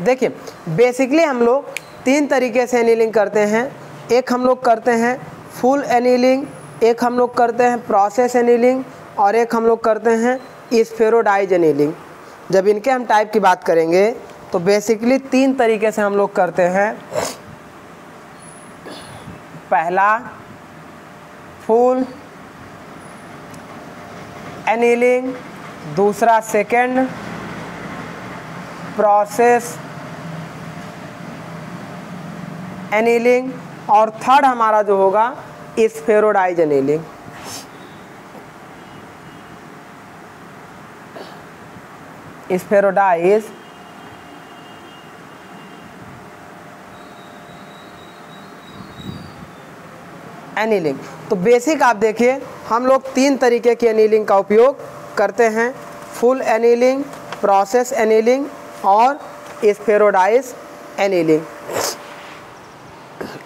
[SPEAKER 1] देखिए बेसिकली हम लोग 3 तरीके से एनीलिंग करते हैं। एक हम लोग करते हैं फुल एनीलिंग, एक हम लोग करते हैं प्रोसेस एनीलिंग और एक हम लोग करते हैं स्फेरोडाइज एनीलिंग। जब इनके हम टाइप की बात करेंगे तो बेसिकली 3 तरीके से हम लोग करते हैं। पहला फुल एनीलिंग, दूसरा सेकेंड प्रोसेस एनीलिंग और थर्ड हमारा जो होगा स्फेरोडाइज एनीलिंग। Spheroidize annealing. तो बेसिक आप देखिए हम लोग 3 तरीके की एनीलिंग का उपयोग करते हैं, फुल एनीलिंग, प्रोसेस एनीलिंग और स्फेरोडाइज एनीलिंग।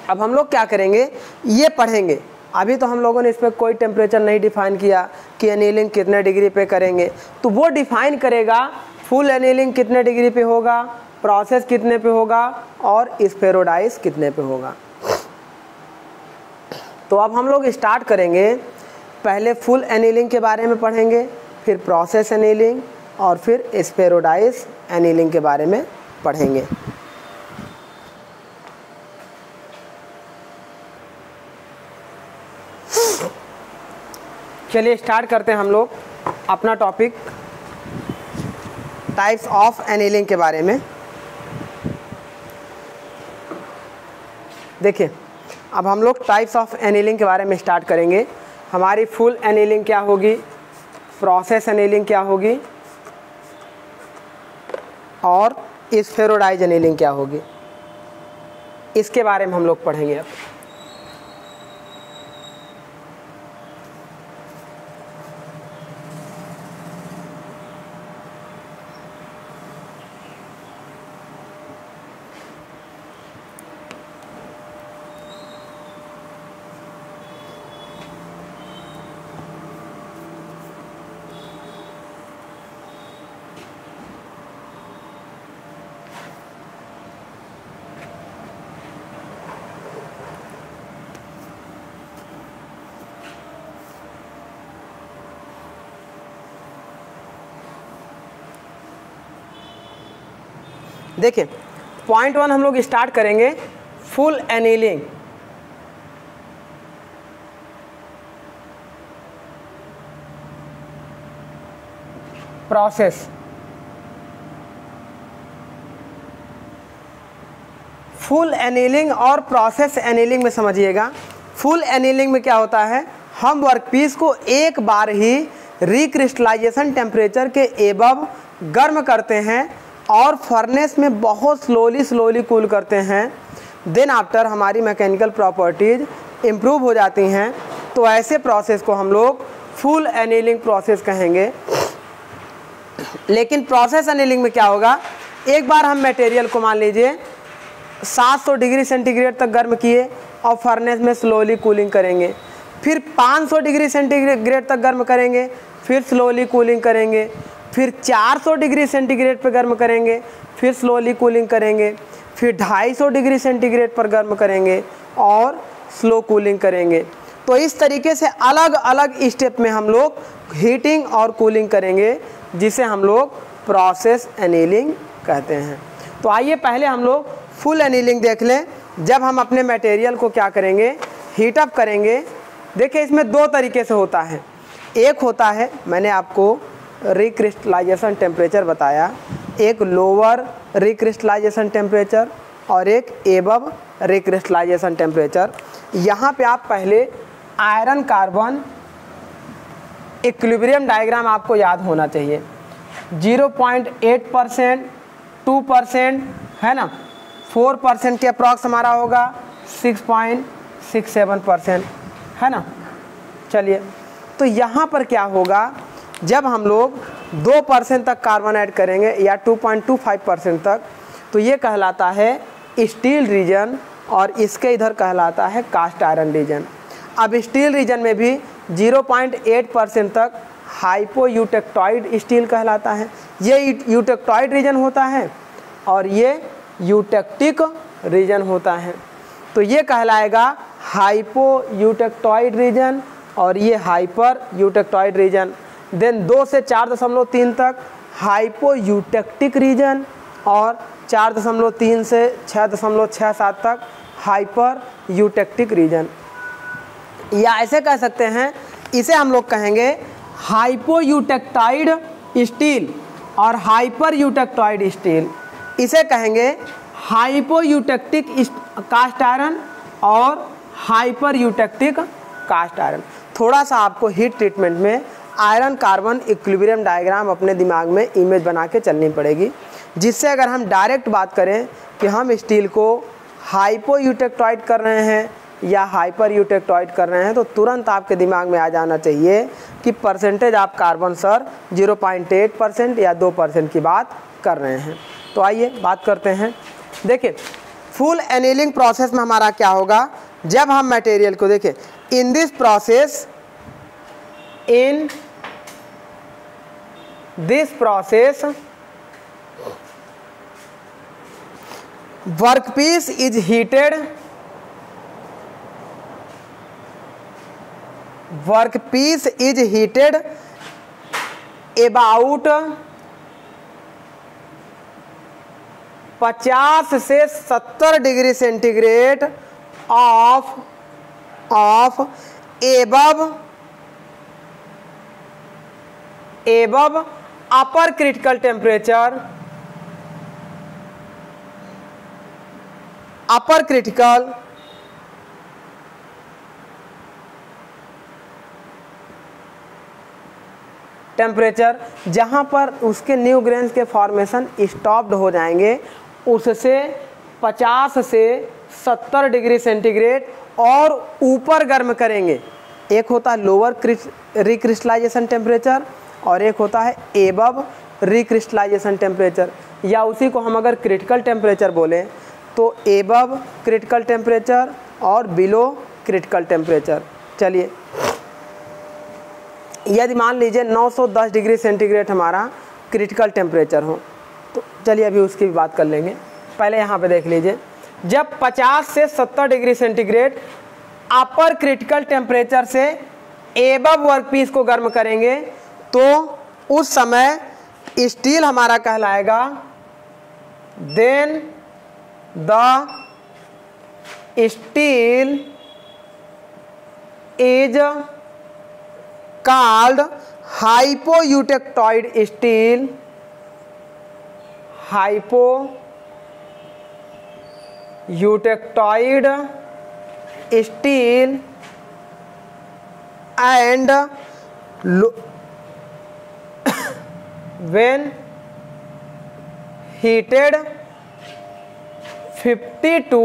[SPEAKER 1] अब हम लोग क्या करेंगे, ये पढ़ेंगे। अभी तो हम लोगों ने इस पर कोई टेम्परेचर नहीं डिफाइन किया कि एनीलिंग कितने डिग्री पे करेंगे, तो वो डिफाइन करेगा फुल एनीलिंग कितने डिग्री पे होगा, प्रोसेस कितने पे होगा और स्फेरोडाइज कितने पे होगा। तो अब हम लोग स्टार्ट करेंगे, पहले फुल एनीलिंग के बारे में पढ़ेंगे, फिर प्रोसेस एनीलिंग और फिर स्फेरोडाइज एनीलिंग के बारे में पढ़ेंगे। चलिए स्टार्ट करते हैं हम लोग अपना टॉपिक टाइप्स ऑफ एनीलिंग के बारे में। देखिए अब हम लोग टाइप्स ऑफ एनीलिंग के बारे में स्टार्ट करेंगे। हमारी फुल एनीलिंग क्या होगी, प्रोसेस एनीलिंग क्या होगी और स्फेरोडाइज एनीलिंग क्या होगी, इसके बारे में हम लोग पढ़ेंगे। अब देखिए पॉइंट 1 हम लोग स्टार्ट करेंगे full annealing. Process, full annealing और प्रोसेस एनीलिंग में समझिएगा। फुल एनीलिंग में क्या होता है, हम वर्कपीस को एक बार ही रिक्रिस्टलाइजेशन टेम्परेचर के एबव गर्म करते हैं और फर्नेस में बहुत स्लोली कूल करते हैं। देन आफ्टर हमारी मैकेनिकल प्रॉपर्टीज़ इम्प्रूव हो जाती हैं तो ऐसे प्रोसेस को हम लोग फुल एनीलिंग प्रोसेस कहेंगे। लेकिन प्रोसेस एनीलिंग में क्या होगा, एक बार हम मटेरियल को मान लीजिए 700 डिग्री सेंटीग्रेड तक गर्म किए और फर्नेस में स्लोली कूलिंग करेंगे, फिर 500 डिग्री सेंटीग्रेड तक गर्म करेंगे, फिर स्लोली कूलिंग करेंगे, फिर 400 डिग्री सेंटीग्रेड पर गर्म करेंगे, फिर स्लोली कूलिंग करेंगे, फिर 250 डिग्री सेंटीग्रेड पर गर्म करेंगे और स्लो कूलिंग करेंगे। तो इस तरीके से अलग अलग स्टेप में हम लोग हीटिंग और कूलिंग करेंगे, जिसे हम लोग प्रोसेस एनीलिंग कहते हैं। तो आइए पहले हम लोग फुल एनीलिंग देख लें। जब हम अपने मटेरियल को क्या करेंगे, हीट अप करेंगे। देखिए इसमें दो तरीके से होता है। एक होता है, मैंने आपको रिक्रिस्टलाइजेशन टेम्परेचर बताया, एक लोअर रिक्रिस्टलाइजेशन टेम्परेचर और एक एबव रिक्रिस्टलाइजेशन टेम्परेचर। यहाँ पे आप पहले आयरन कार्बन इक्विलिब्रियम डायग्राम आपको याद होना चाहिए। 0.8%, 2% है ना, 4% के अप्रॉक्स हमारा होगा, 6.67% है ना। चलिए, तो यहाँ पर क्या होगा, जब हम लोग 2% तक कार्बन ऐड करेंगे या 2.25% तक, तो ये कहलाता है स्टील रीजन और इसके इधर कहलाता है कास्ट आयरन रीजन। अब स्टील रीजन में भी 0.8% तक हाइपोयूटेक्टॉइड स्टील कहलाता है, ये यूटेक्टॉइड रीजन होता है और ये यूटेक्टिक रीजन होता है। तो ये कहलाएगा हाइपोयूटेक्टॉइड रीजन और ये हाइपर यूटेक्टॉइड रीजन। देन 2 से 4.3 तक हाइपोयूटेक्टिक रीजन और 4.3 से 6.67 तक हाइपर यूटेक्टिक रीजन। या ऐसे कह सकते हैं, इसे हम लोग कहेंगे हाइपोयूटेक्टाइड स्टील और हाइपर यूटेक्टॉइड स्टील। इसे कहेंगे हाइपोयूटेक्टिक कास्ट आयरन और हाइपर यूटेक्टिक कास्ट आयरन। थोड़ा सा आपको हीट ट्रीटमेंट में आयरन कार्बन इक्विलिब्रियम डायग्राम अपने दिमाग में इमेज बना के चलनी पड़ेगी, जिससे अगर हम डायरेक्ट बात करें कि हम स्टील को हाइपोयूटेक्टॉइड कर रहे हैं या हाइपर यूटेक्टॉइड कर रहे हैं, तो तुरंत आपके दिमाग में आ जाना चाहिए कि परसेंटेज ऑफ कार्बन सर 0.8% या 2% की बात कर रहे हैं। तो आइए बात करते हैं। देखिए फुल एनीलिंग प्रोसेस में हमारा क्या होगा, जब हम मटेरियल को देखें, in this process workpiece is heated, workpiece is heated about 50 से 70 degree centigrade of above upper critical temperature, upper critical temperature, जहाँ पर उसके न्यू ग्रेन्स के फॉर्मेशन स्टॉप्ड हो जाएंगे, उससे 50 से 70 डिग्री सेंटीग्रेड और ऊपर गर्म करेंगे। एक होता है लोअर रिक्रिस्टलाइजेशन टेम्परेचर और एक होता है एबव रिक्रिस्टलाइजेशन टेम्परेचर, या उसी को हम अगर क्रिटिकल टेम्परेचर बोलें तो एबव क्रिटिकल टेम्परेचर और बिलो क्रिटिकल टेम्परेचर। चलिए, यदि मान लीजिए 910 डिग्री सेंटीग्रेड हमारा क्रिटिकल टेम्परेचर हो, तो चलिए अभी उसकी भी बात कर लेंगे। पहले यहाँ पे देख लीजिए, जब 50 से 70 degree centigrade upper critical temperature से एबव वर्कपीस को गर्म करेंगे, तो उस समय स्टील हमारा कहलाएगा, then the steel is called hypoeutectoid steel, hypoeutectoid steel and when heated 50 to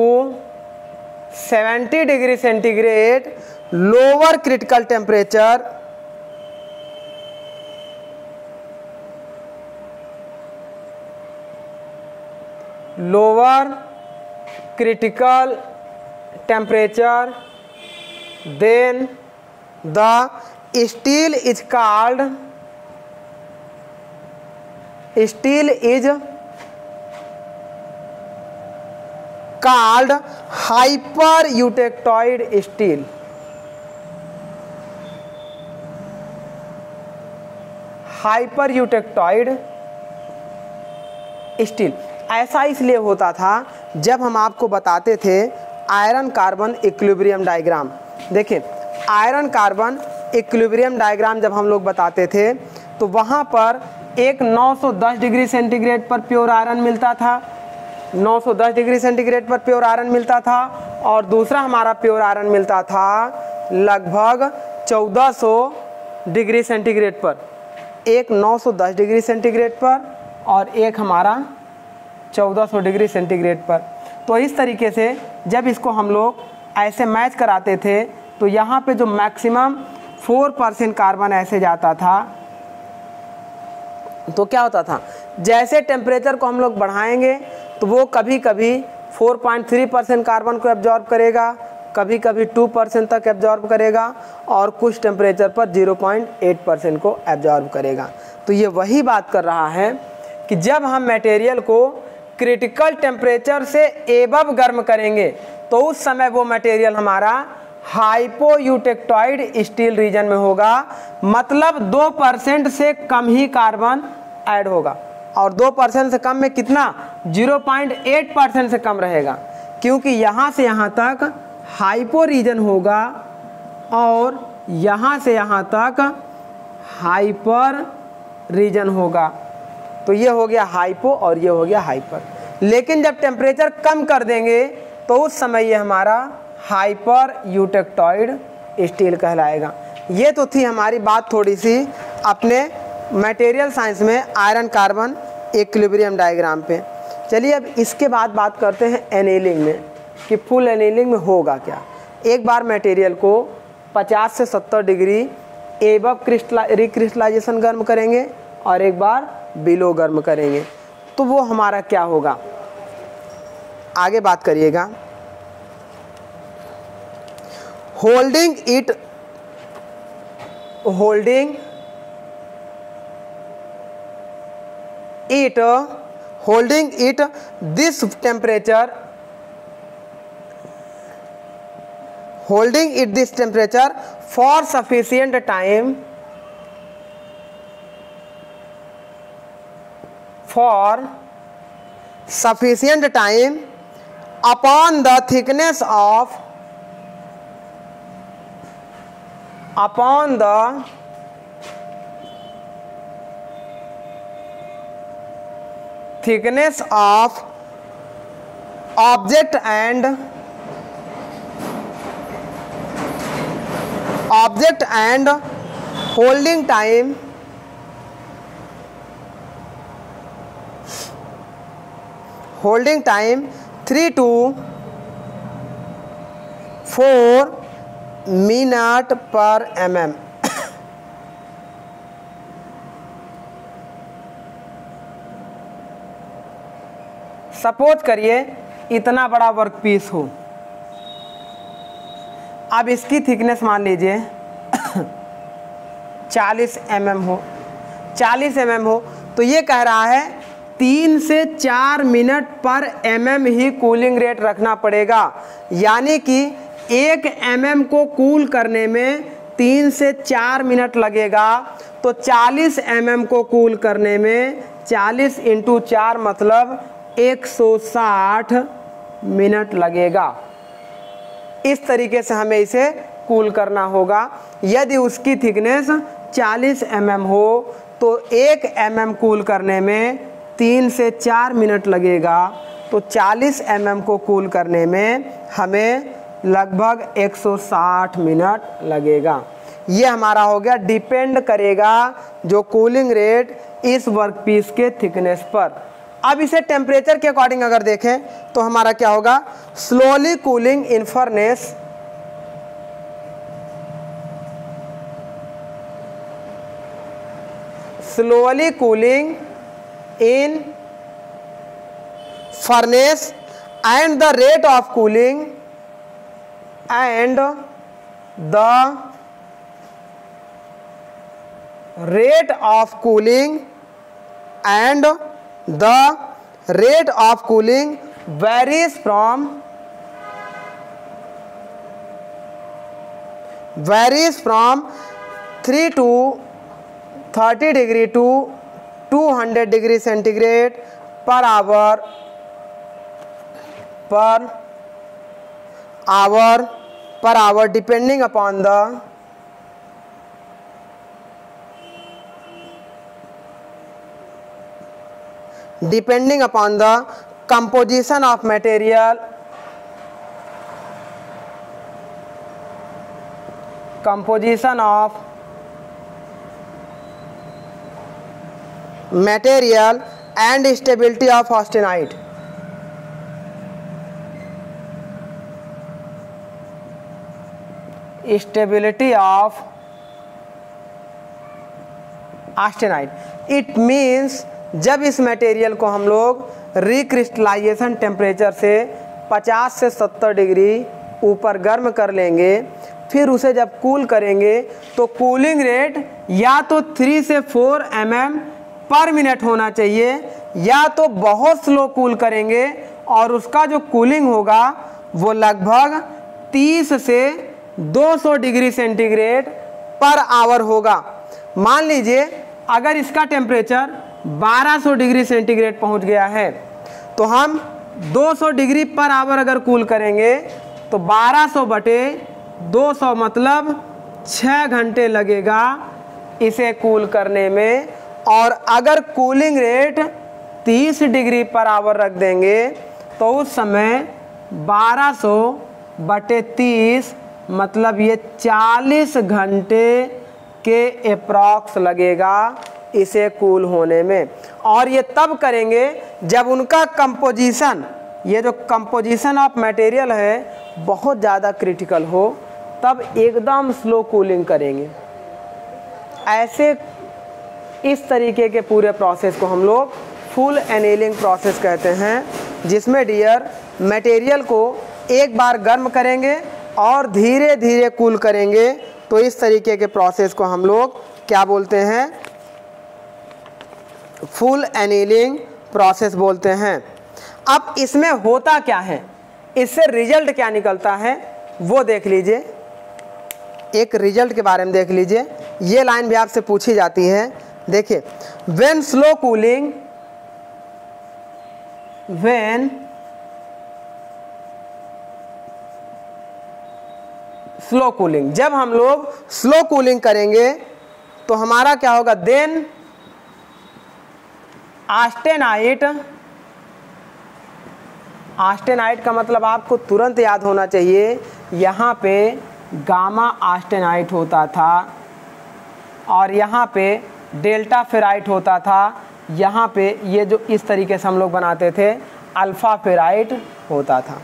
[SPEAKER 1] 70 degree centigrade lower critical temperature, lower critical temperature, then the steel is called hyper-eutectoid steel. hyper-eutectoid steel. ऐसा इसलिए होता था जब हम आपको बताते थे आयरन कार्बन इक्विलिब्रियम डायग्राम। देखिए आयरन कार्बन इक्विलिब्रियम डायग्राम जब हम लोग बताते थे तो वहाँ पर एक 910 डिग्री सेंटीग्रेड पर प्योर आयरन मिलता था, 910 डिग्री सेंटीग्रेड पर प्योर आयरन मिलता था, और दूसरा हमारा प्योर आयरन मिलता था लगभग 1400 डिग्री सेंटीग्रेड पर। एक 910 डिग्री सेंटीग्रेड पर और एक हमारा 1400 डिग्री सेंटीग्रेड पर। तो इस तरीके से जब इसको हम लोग ऐसे मैच कराते थे तो यहाँ पे जो मैक्सिमम 4% कार्बन ऐसे जाता था, तो क्या होता था जैसे टेम्परेचर को हम लोग बढ़ाएंगे तो वो कभी कभी 4.3% कार्बन को एब्जॉर्ब करेगा, कभी कभी 2% तक एब्जॉर्ब करेगा, और कुछ टेम्परेचर पर 0.8% को एब्जॉर्ब करेगा। तो ये वही बात कर रहा है कि जब हम मटेरियल को क्रिटिकल टेम्परेचर से एबव गर्म करेंगे तो उस समय वो मटेरियल हमारा हाइपोयूटेक्टॉइड स्टील रीजन में होगा, मतलब 2% से कम ही कार्बन ऐड होगा। और 2% से कम में कितना, 0.8% से कम रहेगा, क्योंकि यहाँ से यहाँ तक हाइपो रीजन होगा और यहाँ से यहाँ तक हाइपर रीजन होगा। तो ये हो गया हाइपो और ये हो गया हाइपर। लेकिन जब टेम्परेचर कम कर देंगे तो उस समय ये हमारा हाइपर यूटेक्टॉइड स्टील कहलाएगा। ये तो थी हमारी बात थोड़ी सी अपने मटेरियल साइंस में आयरन कार्बन इक्विलिब्रियम डायग्राम पे। चलिए अब इसके बाद बात करते हैं एनीलिंग में कि फुल एनीलिंग में होगा क्या। एक बार मटेरियल को 50 से 70 डिग्री एबव रिक्रिस्टलाइजेशन गर्म करेंगे और एक बार बिलो गर्म करेंगे, तो वो हमारा क्या होगा, आगे बात करिएगा। Holding it this temperature for sufficient time upon the thickness of object and holding time holding time 3 to 4 minute पर mm। सपोज करिए इतना बड़ा वर्क पीस हो, अब इसकी थिकनेस मान लीजिए 40 mm हो, 40 mm हो, तो ये कह रहा है 3 से 4 मिनट पर mm ही कूलिंग रेट रखना पड़ेगा। यानी कि 1 mm को कूल करने में 3 से 4 मिनट लगेगा, तो 40 mm को कूल करने में 40 × 4 मतलब 160 मिनट लगेगा। इस तरीके से हमें इसे कूल करना होगा। यदि उसकी थिकनेस 40 mm हो तो 1 mm कूल करने में 3 से 4 मिनट लगेगा, तो 40 mm को कूल करने में हमें लगभग 160 मिनट लगेगा। ये हमारा हो गया, डिपेंड करेगा जो कूलिंग रेट इस वर्कपीस के थिकनेस पर। अब इसे टेम्परेचर के अकॉर्डिंग अगर देखें तो हमारा क्या होगा, slowly cooling in furnace, slowly cooling in furnace and the rate of cooling and the rate of cooling and the rate of cooling varies from 3 to 30 degree to 200 degree centigrade per hour depending upon the composition of material, and stability of austenite. Stability of austenite. It means जब इस मटेरियल को हम लोग रिक्रिस्टलाइजेशन टेम्परेचर से 50 से 70 डिग्री ऊपर गर्म कर लेंगे, फिर उसे जब कूल करेंगे तो कूलिंग रेट या तो 3 से 4 mm पर मिनट होना चाहिए, या तो बहुत स्लो कूल करेंगे और उसका जो कूलिंग होगा वो लगभग 30 से 200 डिग्री सेंटीग्रेड पर आवर होगा। मान लीजिए अगर इसका टेम्परेचर 1200 डिग्री सेंटीग्रेड पहुंच गया है तो हम 200 डिग्री पर आवर अगर कूल करेंगे तो 1200 बटे 200 मतलब 6 घंटे लगेगा इसे कूल करने में। और अगर कूलिंग रेट 30 डिग्री पर आवर रख देंगे तो उस समय 1200 बटे 30 मतलब ये 40 घंटे के अप्रॉक्स लगेगा इसे कूल होने में। और ये तब करेंगे जब उनका कंपोजिशन, ये जो कंपोजिशन ऑफ मटेरियल है बहुत ज़्यादा क्रिटिकल हो, तब एकदम स्लो कूलिंग करेंगे। ऐसे इस तरीके के पूरे प्रोसेस को हम लोग फुल एनीलिंग प्रोसेस कहते हैं, जिसमें डियर मटेरियल को एक बार गर्म करेंगे और धीरे धीरे कूल करेंगे। तो इस तरीके के प्रोसेस को हम लोग क्या बोलते हैं, फुल एनीलिंग प्रोसेस बोलते हैं। अब इसमें होता क्या है, इससे रिजल्ट क्या निकलता है वो देख लीजिए। एक रिजल्ट के बारे में देख लीजिए, ये लाइन भी आपसे पूछी जाती है। देखिए, when slow cooling, when slow cooling, जब हम लोग स्लो कूलिंग करेंगे तो हमारा क्या होगा, देन ऑस्टेनाइट, ऑस्टेनाइट का मतलब आपको तुरंत याद होना चाहिए, यहाँ पे गामा ऑस्टेनाइट होता था और यहाँ पे डेल्टा फेराइट होता था, यहाँ पे ये जो इस तरीके से हम लोग बनाते थे अल्फा फेराइट होता था।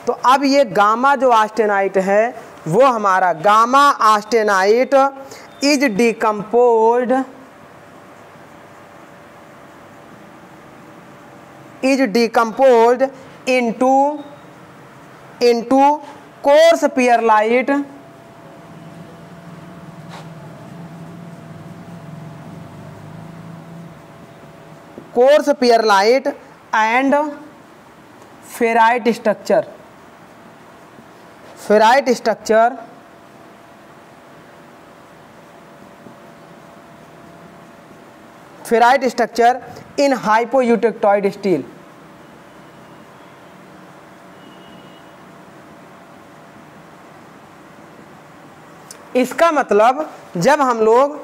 [SPEAKER 1] तो अब ये गामा जो ऑस्टेनाइट है वो हमारा gamma austenite is decomposed into coarse perlite, and ferrite structure, in hypoeutectoid steel। इसका मतलब जब हम लोग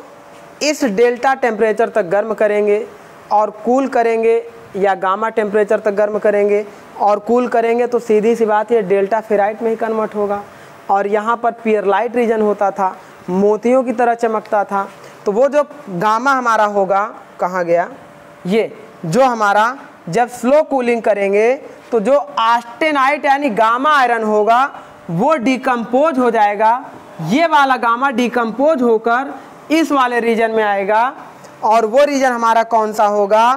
[SPEAKER 1] इस डेल्टा टेम्परेचर तक गर्म करेंगे और कूल करेंगे, या गामा टेम्परेचर तक गर्म करेंगे और कूल करेंगे, तो सीधी सी बात ये डेल्टा फेराइट में ही कन्वर्ट होगा। और यहाँ पर पियरलाइट रीजन होता था, मोतियों की तरह चमकता था। तो वो जो गामा हमारा होगा, कहाँ गया, ये जो हमारा जब स्लो कूलिंग करेंगे तो जो ऑस्टेनाइट यानी गामा आयरन होगा वो डिकम्पोज हो जाएगा, ये वाला गामा डिकम्पोज होकर इस वाले रीजन में आएगा और वो रीजन हमारा कौन सा होगा,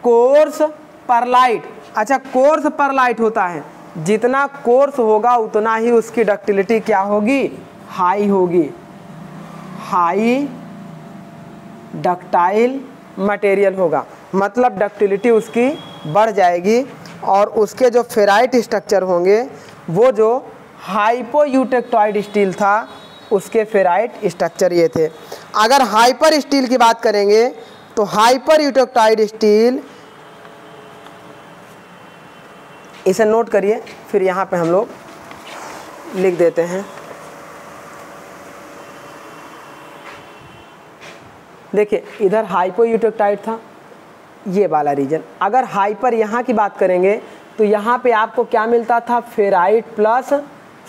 [SPEAKER 1] कोर्स परलाइट। अच्छा, कोर्स परलाइट होता है, जितना कोर्स होगा उतना ही उसकी डक्टिलिटी क्या होगी, हाई होगी, हाई डक्टाइल मटेरियल होगा, मतलब डक्टिलिटी उसकी बढ़ जाएगी और उसके जो फेराइट स्ट्रक्चर होंगे वो जो हाइपोयूटेक्टॉइड स्टील था उसके फेराइट स्ट्रक्चर ये थे। अगर हाइपर स्टील की बात करेंगे तो हाइपर यूटेक्टॉइड स्टील, इसे नोट करिए, फिर यहाँ पे हम लोग लिख देते हैं। देखिए इधर हाइपोयूटेक्टाइड था, ये वाला रीजन। अगर हाइपर यहाँ की बात करेंगे तो यहाँ पे आपको क्या मिलता था, फेराइट प्लस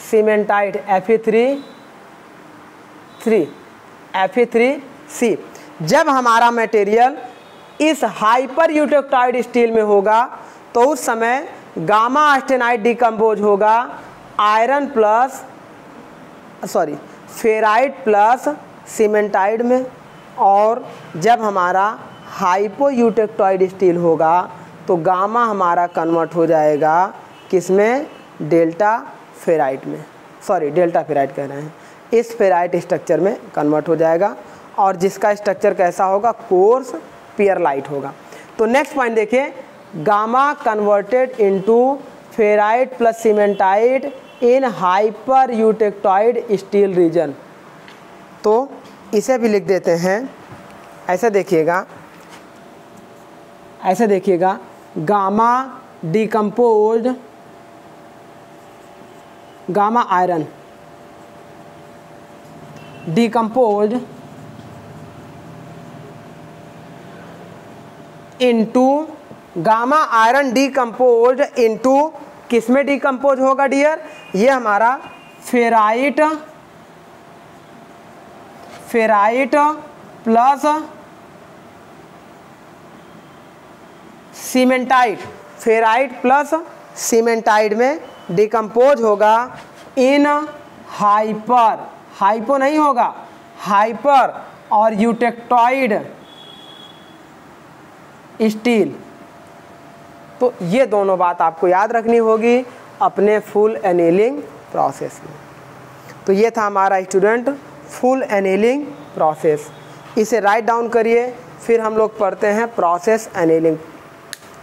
[SPEAKER 1] सीमेंटाइट Fe3C। जब हमारा मटेरियल इस हाइपर यूटेक्टाइड स्टील में होगा तो उस समय गामा ऑस्टेनाइट डिकम्पोज होगा iron plus ferrite plus cementite में, और जब हमारा हाइपोयूटेक्टॉइड स्टील होगा तो गामा हमारा कन्वर्ट हो जाएगा किसमें, डेल्टा फेराइट में, डेल्टा फेराइट कह रहे हैं, इस फेराइट स्ट्रक्चर में कन्वर्ट हो जाएगा और जिसका स्ट्रक्चर कैसा होगा, कोर्स पियरलाइट होगा। तो नेक्स्ट पॉइंट देखिए, gamma converted into ferrite plus cementite in hypereutectoid steel region. तो इसे भी लिख देते हैं, ऐसे देखिएगा, gamma decomposed gamma iron decomposed into gamma iron decomposed into किसमें डिकम्पोज होगा डियर, ये हमारा ferrite plus cementite, ferrite plus cementite में डिकम्पोज होगा इन हाइपो नहीं होगा, हाइपर और यूटेक्टॉइड स्टील। तो ये दोनों बात आपको याद रखनी होगी अपने फुल एनीलिंग प्रोसेस में। तो ये था हमारा स्टूडेंट फुल एनीलिंग प्रोसेस, इसे राइट डाउन करिए, फिर हम लोग पढ़ते हैं प्रोसेस एनीलिंग।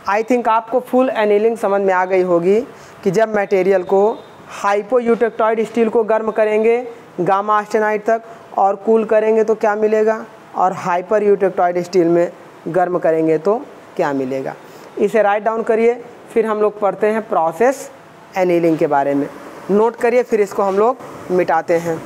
[SPEAKER 1] आई थिंक आपको फुल एनीलिंग समझ में आ गई होगी कि जब मटेरियल को हाइपोयूटेक्टॉइड स्टील को गर्म करेंगे गामा ऑस्टेनाइट तक और कूल करेंगे तो क्या मिलेगा, और हाइपर यूटेक्टॉइड स्टील में गर्म करेंगे तो क्या मिलेगा। इसे राइट डाउन करिए, फिर हम लोग पढ़ते हैं प्रोसेस एनीलिंग के बारे में। नोट करिए, फिर इसको हम लोग मिटाते हैं।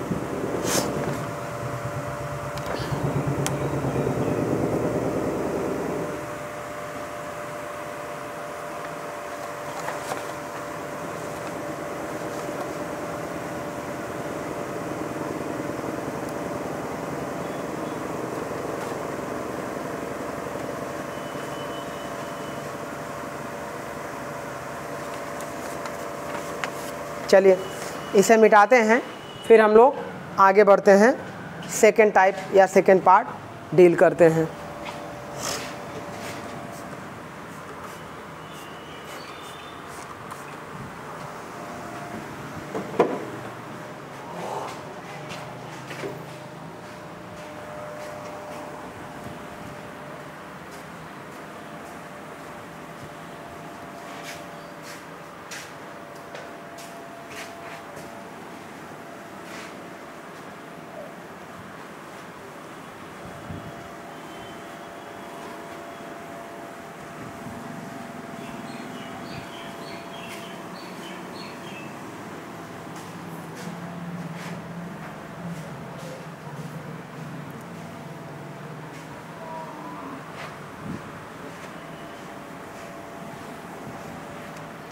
[SPEAKER 1] चलिए इसे मिटाते हैं, फिर हम लोग आगे बढ़ते हैं, सेकेंड टाइप या सेकेंड पार्ट डील करते हैं।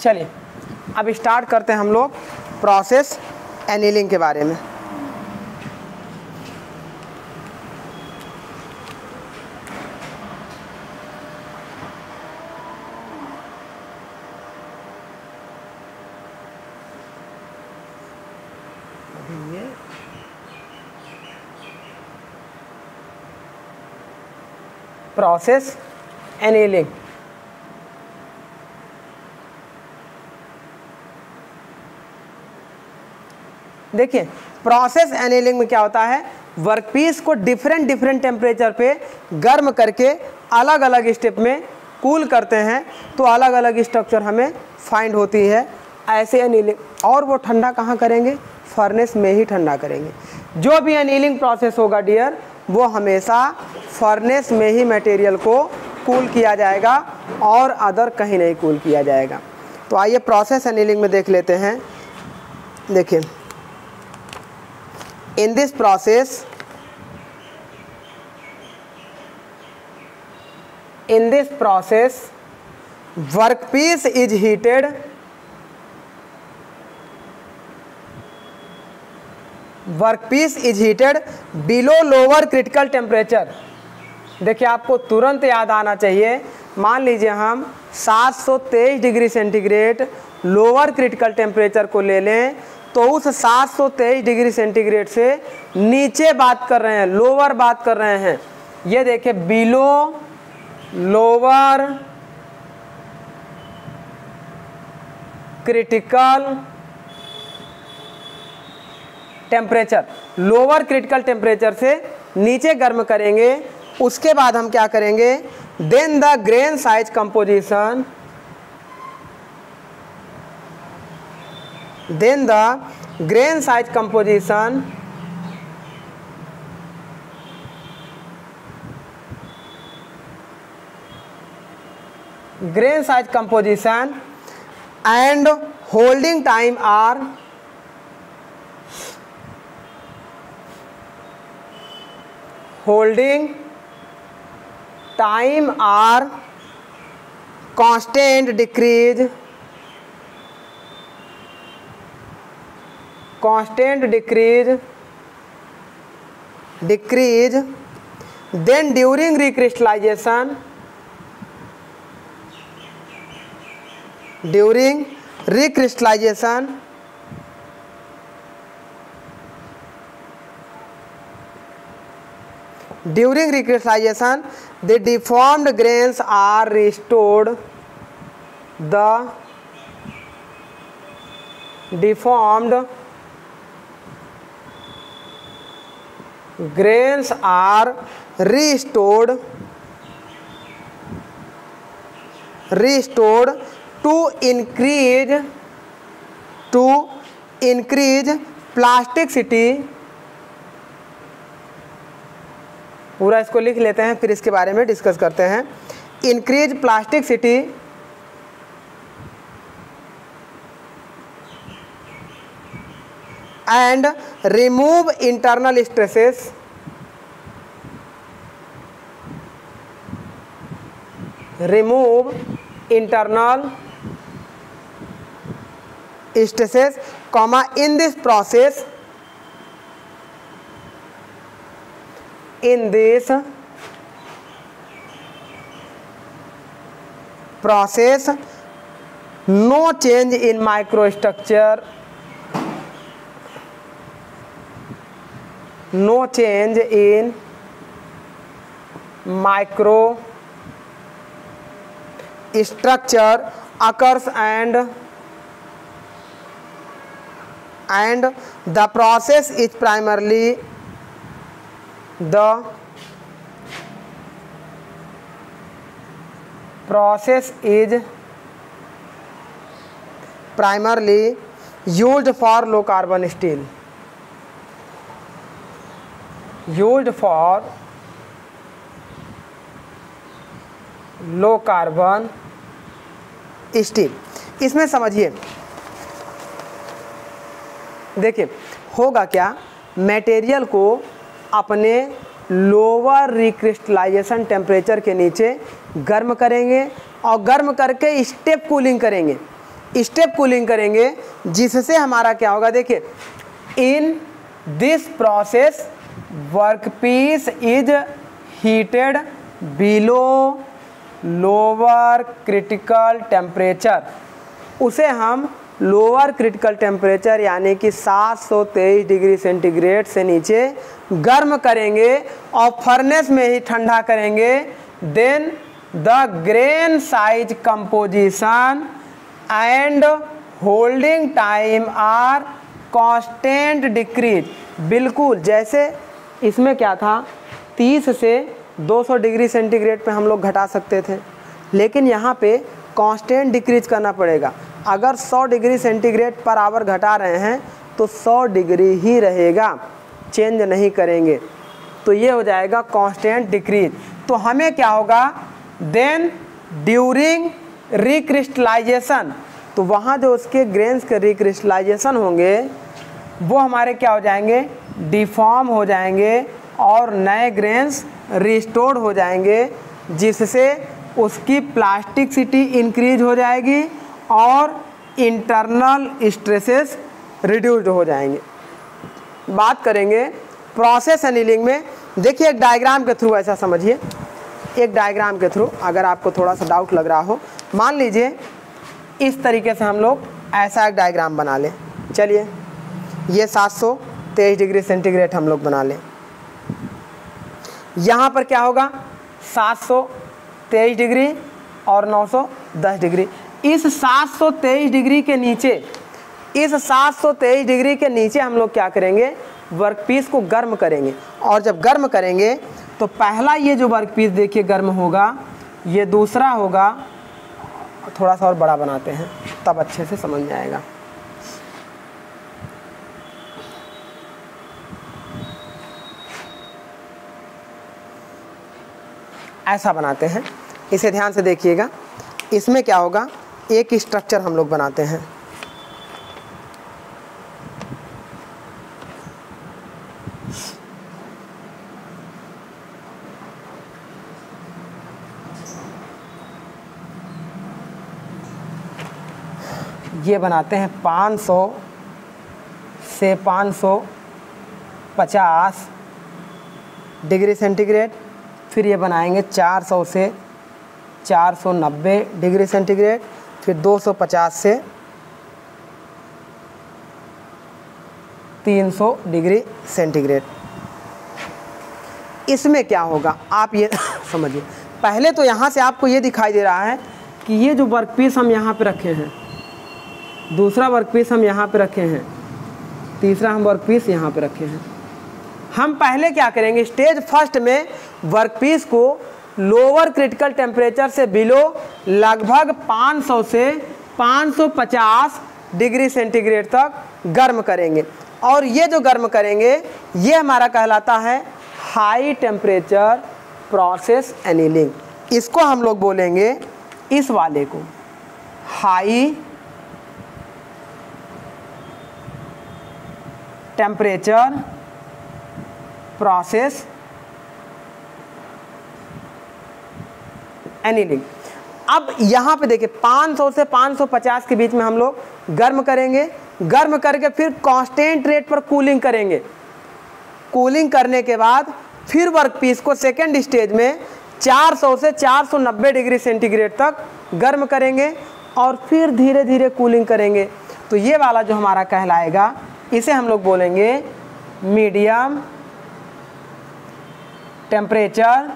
[SPEAKER 1] चलिए अब स्टार्ट करते हैं हम लोग प्रोसेस एनीलिंग के बारे में। Process annealing. देखिए प्रोसेस एनीलिंग में क्या होता है, वर्कपीस को डिफरेंट टेम्परेचर पे गर्म करके अलग अलग स्टेप में कूल करते हैं, तो अलग अलग स्ट्रक्चर हमें फाइंड होती है। ऐसे एनीलिंग, और वो ठंडा कहाँ करेंगे, फर्नेस में ही ठंडा करेंगे। जो भी एनीलिंग प्रोसेस होगा डियर, वो हमेशा फर्नेस में ही मटेरियल को कूल किया जाएगा और अदर कहीं नहीं कूल किया जाएगा। तो आइए प्रोसेस एनीलिंग में देख लेते हैं। देखिए in this process workpiece is heated below lower critical temperature। देखिए आपको तुरंत याद आना चाहिए, मान लीजिए हम 723 degree centigrade lower critical temperature को ले लें, तो उस 723 डिग्री सेंटीग्रेड से नीचे बात कर रहे हैं, लोअर बात कर रहे हैं। ये देखिए below lower critical temperature, lower critical temperature से नीचे गर्म करेंगे। उसके बाद हम क्या करेंगे, then the grain size composition, then the grain size composition and holding time are constant decrease then during recrystallization the deformed grains are restored, the deformed grains are restored to increase plasticity। पूरा इसको लिख लेते हैं, फिर इसके बारे में डिस्कस करते हैं। Increase plasticity and remove internal stresses, comma in this process no change in microstructure, no change in microstructure occurs and the process is primarily used for low carbon steel, इसमें समझिए, देखिए होगा क्या, मटेरियल को अपने लोअर रिक्रिस्टलाइजेशन टेम्परेचर के नीचे गर्म करेंगे और गर्म करके स्टेप कूलिंग करेंगे, जिससे हमारा क्या होगा, देखिए in this process workpiece is heated below lower critical temperature. उसे हम लोअर क्रिटिकल टेम्परेचर यानी कि 723 डिग्री सेंटीग्रेड से नीचे गर्म करेंगे और फर्नेस में ही ठंडा करेंगे, then the grain size composition and holding time are constant decrease। बिल्कुल जैसे इसमें क्या था, 30 से 200 डिग्री सेंटीग्रेड पे हम लोग घटा सकते थे, लेकिन यहाँ पे कांस्टेंट डिक्रीज करना पड़ेगा। अगर 100 डिग्री सेंटीग्रेड पर आवर घटा रहे हैं तो 100 डिग्री ही रहेगा, चेंज नहीं करेंगे, तो ये हो जाएगा कांस्टेंट डिक्रीज। तो हमें क्या होगा, देन ड्यूरिंग रिक्रिस्टलाइजेशन, तो वहाँ जो उसके ग्रेन्स के रिक्रिस्टलाइजेशन होंगे वो हमारे क्या हो जाएंगे, डिफॉर्म हो जाएंगे और नए ग्रेन्स रिस्टोर्ड हो जाएंगे, जिससे उसकी प्लास्टिसिटी इंक्रीज हो जाएगी और इंटरनल स्ट्रेसेस रिड्यूस्ड हो जाएंगे। बात करेंगे प्रोसेस एनीलिंग में। देखिए एक डायग्राम के थ्रू ऐसा समझिए, एक डायग्राम के थ्रू अगर आपको थोड़ा सा डाउट लग रहा हो, मान लीजिए इस तरीके से हम लोग ऐसा एक डायग्राम बना लें। चलिए ये 723 डिग्री सेंटीग्रेड हम लोग बना लें। यहाँ पर क्या होगा, 723 डिग्री और 910 डिग्री। इस 723 डिग्री के नीचे, इस 723 डिग्री के नीचे हम लोग क्या करेंगे, वर्कपीस को गर्म करेंगे। और जब गर्म करेंगे तो पहला ये जो वर्कपीस देखिए गर्म होगा, ये दूसरा होगा, थोड़ा सा और बड़ा बनाते हैं तब अच्छे से समझ में आएगा। ऐसा बनाते हैं, इसे ध्यान से देखिएगा। इसमें क्या होगा, एक स्ट्रक्चर हम लोग बनाते हैं। ये बनाते हैं 500 से 550 डिग्री सेंटीग्रेड, फिर ये बनाएंगे 400 से 490 डिग्री सेंटीग्रेड, फिर 250 से 300 डिग्री सेंटीग्रेड। इसमें क्या होगा आप ये समझिए। पहले तो यहाँ से आपको ये दिखाई दे रहा है कि ये जो वर्कपीस हम यहाँ पे रखे हैं, दूसरा वर्कपीस हम यहाँ पे रखे हैं, तीसरा हम वर्कपीस यहाँ पे रखे हैं। हम पहले क्या करेंगे, स्टेज फर्स्ट में वर्कपीस को लोअर क्रिटिकल टेम्परेचर से बिलो लगभग 500 से 550 डिग्री सेंटीग्रेड तक गर्म करेंगे। और ये जो गर्म करेंगे ये हमारा कहलाता है हाई टेम्परेचर प्रोसेस एनीलिंग। इसको हम लोग बोलेंगे, इस वाले को हाई टेम्परेचर प्रोसेस एनीलिंग। अब यहाँ पे देखिए 500 से 550 के बीच में हम लोग गर्म करेंगे, गर्म करके फिर कांस्टेंट रेट पर कूलिंग करेंगे। कूलिंग करने के बाद फिर वर्कपीस को सेकेंड स्टेज में 400 से 490 डिग्री सेंटीग्रेड तक गर्म करेंगे और फिर धीरे धीरे कूलिंग करेंगे। तो ये वाला जो हमारा कहलाएगा, इसे हम लोग बोलेंगे medium temperature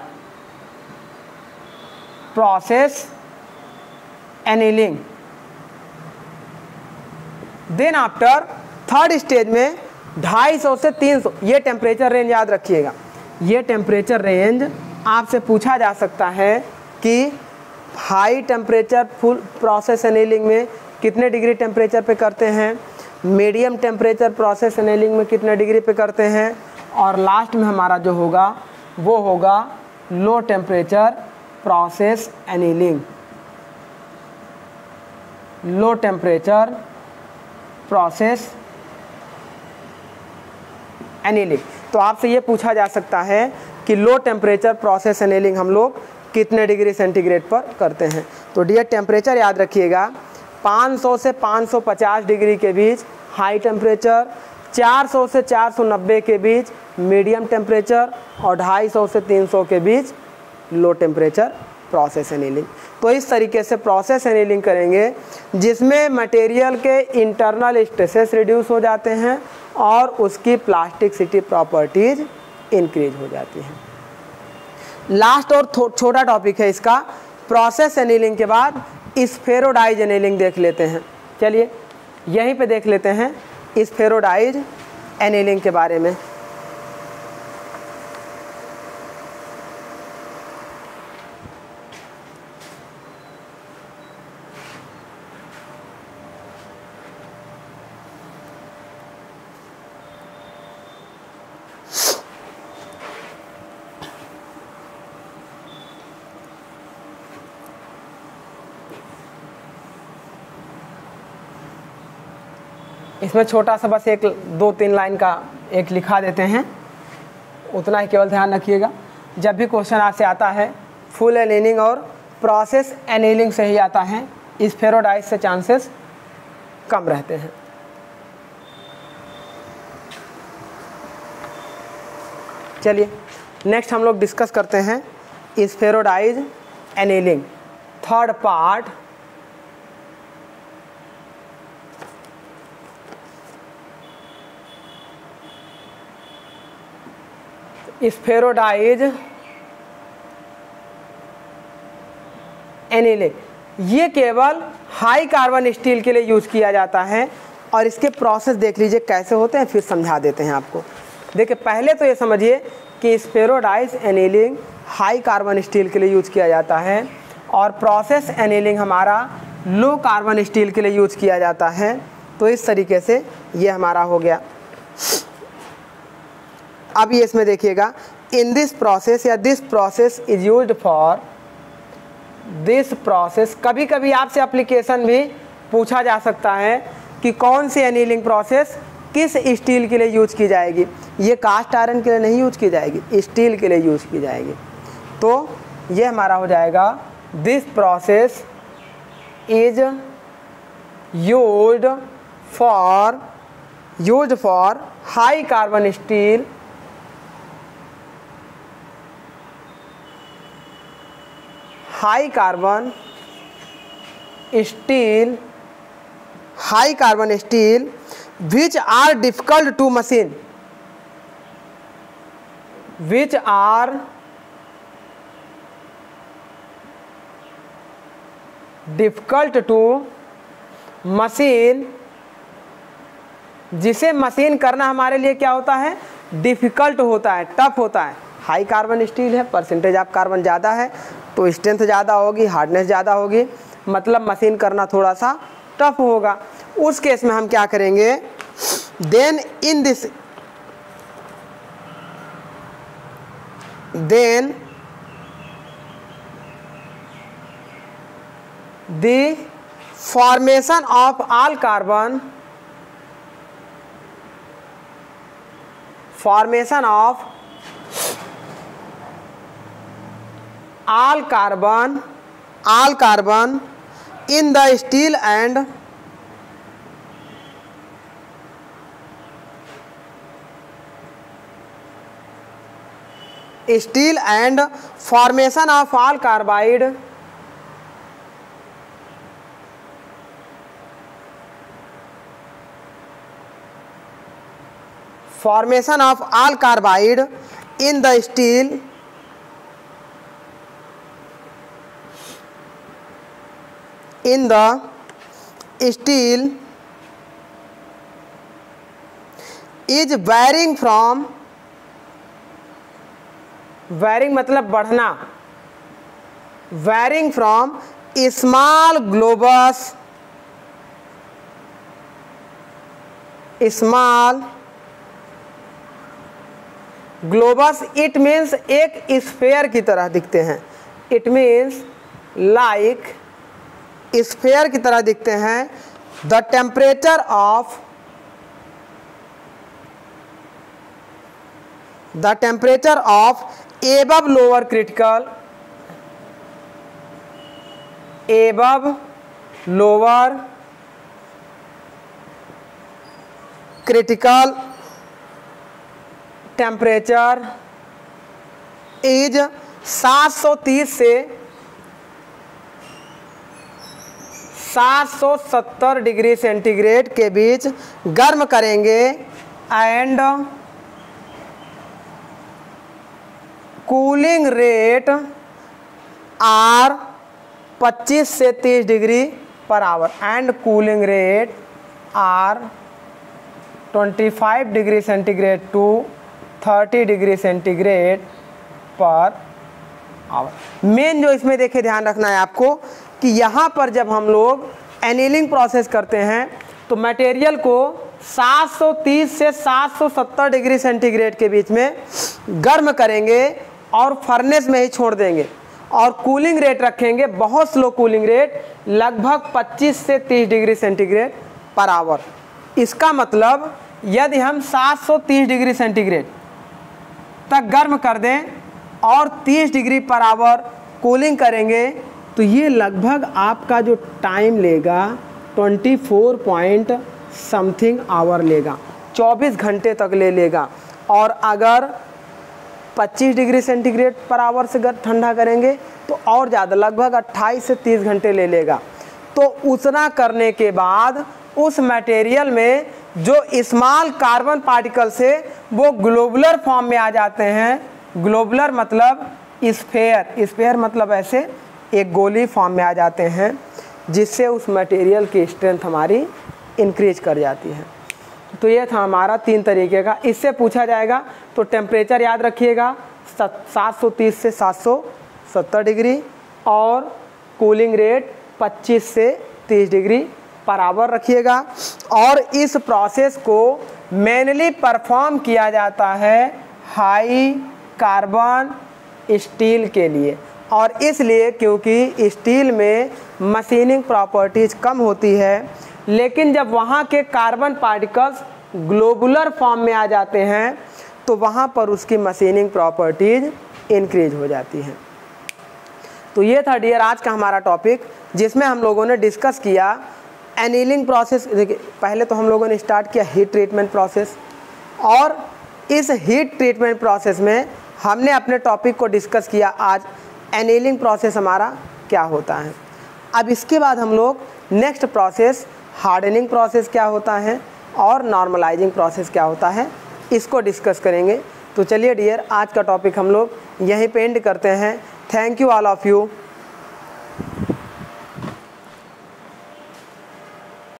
[SPEAKER 1] process annealing. Then after third stage में 250 से 300, ये टेम्परेचर रेंज याद रखिएगा। ये टेम्परेचर रेंज आपसे पूछा जा सकता है कि high temperature full process annealing में कितने डिग्री टेम्परेचर पे करते हैं, मीडियम टेम्परेचर प्रोसेस एनीलिंग में कितने डिग्री पे करते हैं, और लास्ट में हमारा जो होगा वो होगा low temperature process annealing. Low temperature process annealing. तो आपसे ये पूछा जा सकता है कि लो टेम्परेचर प्रोसेस एनीलिंग हम लोग कितने डिग्री सेंटीग्रेड पर करते हैं। तो डियर टेम्परेचर याद रखिएगा, 500 से 550 डिग्री के बीच हाई टेम्परेचर, 400 से 490 के बीच मीडियम टेम्परेचर और 250 से 300 के बीच लो टेम्परेचर प्रोसेस एनीलिंग। तो इस तरीके से प्रोसेस एनीलिंग करेंगे जिसमें मटेरियल के इंटरनल स्ट्रेसेस रिड्यूस हो जाते हैं और उसकी प्लास्टिसिटी प्रॉपर्टीज इंक्रीज हो जाती हैं। लास्ट और छोटा टॉपिक है इसका, प्रोसेस एनीलिंग के बाद स्फेरोडाइज एनीलिंग देख लेते हैं। चलिए यहीं पे देख लेते हैं स्फेरोडाइज एनीलिंग के बारे में। इसमें छोटा सा बस एक 2-3 लाइन का एक लिखा देते हैं, उतना ही केवल ध्यान रखिएगा। जब भी क्वेश्चन आपसे आता है फुल एनीलिंग और प्रोसेस एनीलिंग से ही आता है, स्फेरोडाइज से चांसेस कम रहते हैं। चलिए नेक्स्ट हम लोग डिस्कस करते हैं स्फेरोडाइज एनीलिंग, थर्ड पार्ट। स्फेरोडाइज एनीलिंग ये केवल हाई कार्बन स्टील के लिए यूज किया जाता है, और इसके प्रोसेस देख लीजिए कैसे होते हैं, फिर समझा देते हैं आपको। देखिए पहले तो ये समझिए कि स्फेरोडाइज एनीलिंग हाई कार्बन स्टील के लिए यूज किया जाता है, और प्रोसेस एनीलिंग हमारा लो कार्बन स्टील के लिए यूज किया जाता है। तो इस तरीके से ये हमारा हो गया। अब ये इसमें देखिएगा, इन दिस प्रोसेस या this process is used for this process. कभी कभी आपसे एप्लीकेशन भी पूछा जा सकता है कि कौन सी एनीलिंग प्रोसेस किस स्टील के लिए यूज की जाएगी। ये कास्ट आयरन के लिए नहीं यूज की जाएगी, स्टील के लिए यूज की जाएगी। तो ये हमारा हो जाएगा, this process is used for high carbon steel high carbon steel which are difficult to machine, which are difficult to machine, जिसे मशीन करना हमारे लिए क्या होता है, डिफ़िकल्ट होता है, टफ होता है। हाई कार्बन स्टील है, परसेंटेज ऑफ कार्बन ज़्यादा है तो स्ट्रेंथ ज़्यादा होगी, हार्डनेस ज़्यादा होगी, मतलब मशीन करना थोड़ा सा टफ होगा। उस केस में हम क्या करेंगे, then the formation of all carbon all carbon in the steel and formation of all carbide in the steel is varying मतलब बढ़ना, varying from small globus it means एक स्फेयर की तरह दिखते हैं, it means like स्फेयर की तरह दिखते हैं। The temperature of above lower critical temperature is 730 से 770 डिग्री सेंटीग्रेड के बीच गर्म करेंगे, एंड कूलिंग रेट आर 25 से 30 डिग्री पर hour and cooling rate are 25 degree centigrade to 30 degree centigrade पर आवर। मेन जो इसमें देखे ध्यान रखना है आपको कि यहाँ पर जब हम लोग एनीलिंग प्रोसेस करते हैं तो मटेरियल को 730 से 770 डिग्री सेंटीग्रेड के बीच में गर्म करेंगे और फर्नेस में ही छोड़ देंगे और कूलिंग रेट रखेंगे बहुत स्लो कूलिंग रेट लगभग 25 से 30 डिग्री सेंटीग्रेड पर आवर। इसका मतलब यदि हम 730 डिग्री सेंटीग्रेड तक गर्म कर दें और 30 डिग्री पर आवर कूलिंग करेंगे तो ये लगभग आपका जो टाइम लेगा 24 पॉइंट समथिंग आवर लेगा, 24 घंटे तक ले लेगा। और अगर 25 डिग्री सेंटीग्रेड पर आवर से ठंडा करेंगे तो और ज़्यादा लगभग 28 से 30 घंटे ले लेगा। तो उतना करने के बाद उस मटेरियल में जो स्मॉल कार्बन पार्टिकल से वो ग्लोबुलर फॉर्म में आ जाते हैं। ग्लोबुलर मतलब स्फेयर, स्फेयर मतलब ऐसे एक गोली फॉर्म में आ जाते हैं जिससे उस मटेरियल की स्ट्रेंथ हमारी इंक्रीज कर जाती है। तो ये था हमारा 3 तरीके का। इससे पूछा जाएगा तो टेम्परेचर याद रखिएगा 730 से 770 डिग्री और कूलिंग रेट 25 से 30 डिग्री पर आवर रखिएगा। और इस प्रोसेस को मेनली परफॉर्म किया जाता है हाई कार्बन स्टील के लिए, और इसलिए क्योंकि स्टील में मशीनिंग प्रॉपर्टीज कम होती है, लेकिन जब वहाँ के कार्बन पार्टिकल्स ग्लोबुलर फॉर्म में आ जाते हैं तो वहाँ पर उसकी मशीनिंग प्रॉपर्टीज इंक्रीज हो जाती हैं। तो ये था डियर आज का हमारा टॉपिक जिसमें हम लोगों ने डिस्कस किया एनीलिंग प्रोसेस। देखिए पहले तो हम लोगों ने स्टार्ट किया हीट ट्रीटमेंट प्रोसेस, और इस हीट ट्रीटमेंट प्रोसेस में हमने अपने टॉपिक को डिस्कस किया आज एनीलिंग प्रोसेस हमारा क्या होता है। अब इसके बाद हम लोग नेक्स्ट प्रोसेस हार्डनिंग प्रोसेस क्या होता है और नॉर्मलाइजिंग प्रोसेस क्या होता है इसको डिस्कस करेंगे। तो चलिए डियर आज का टॉपिक हम लोग यहीं पे एंड करते हैं। Thank you all of you.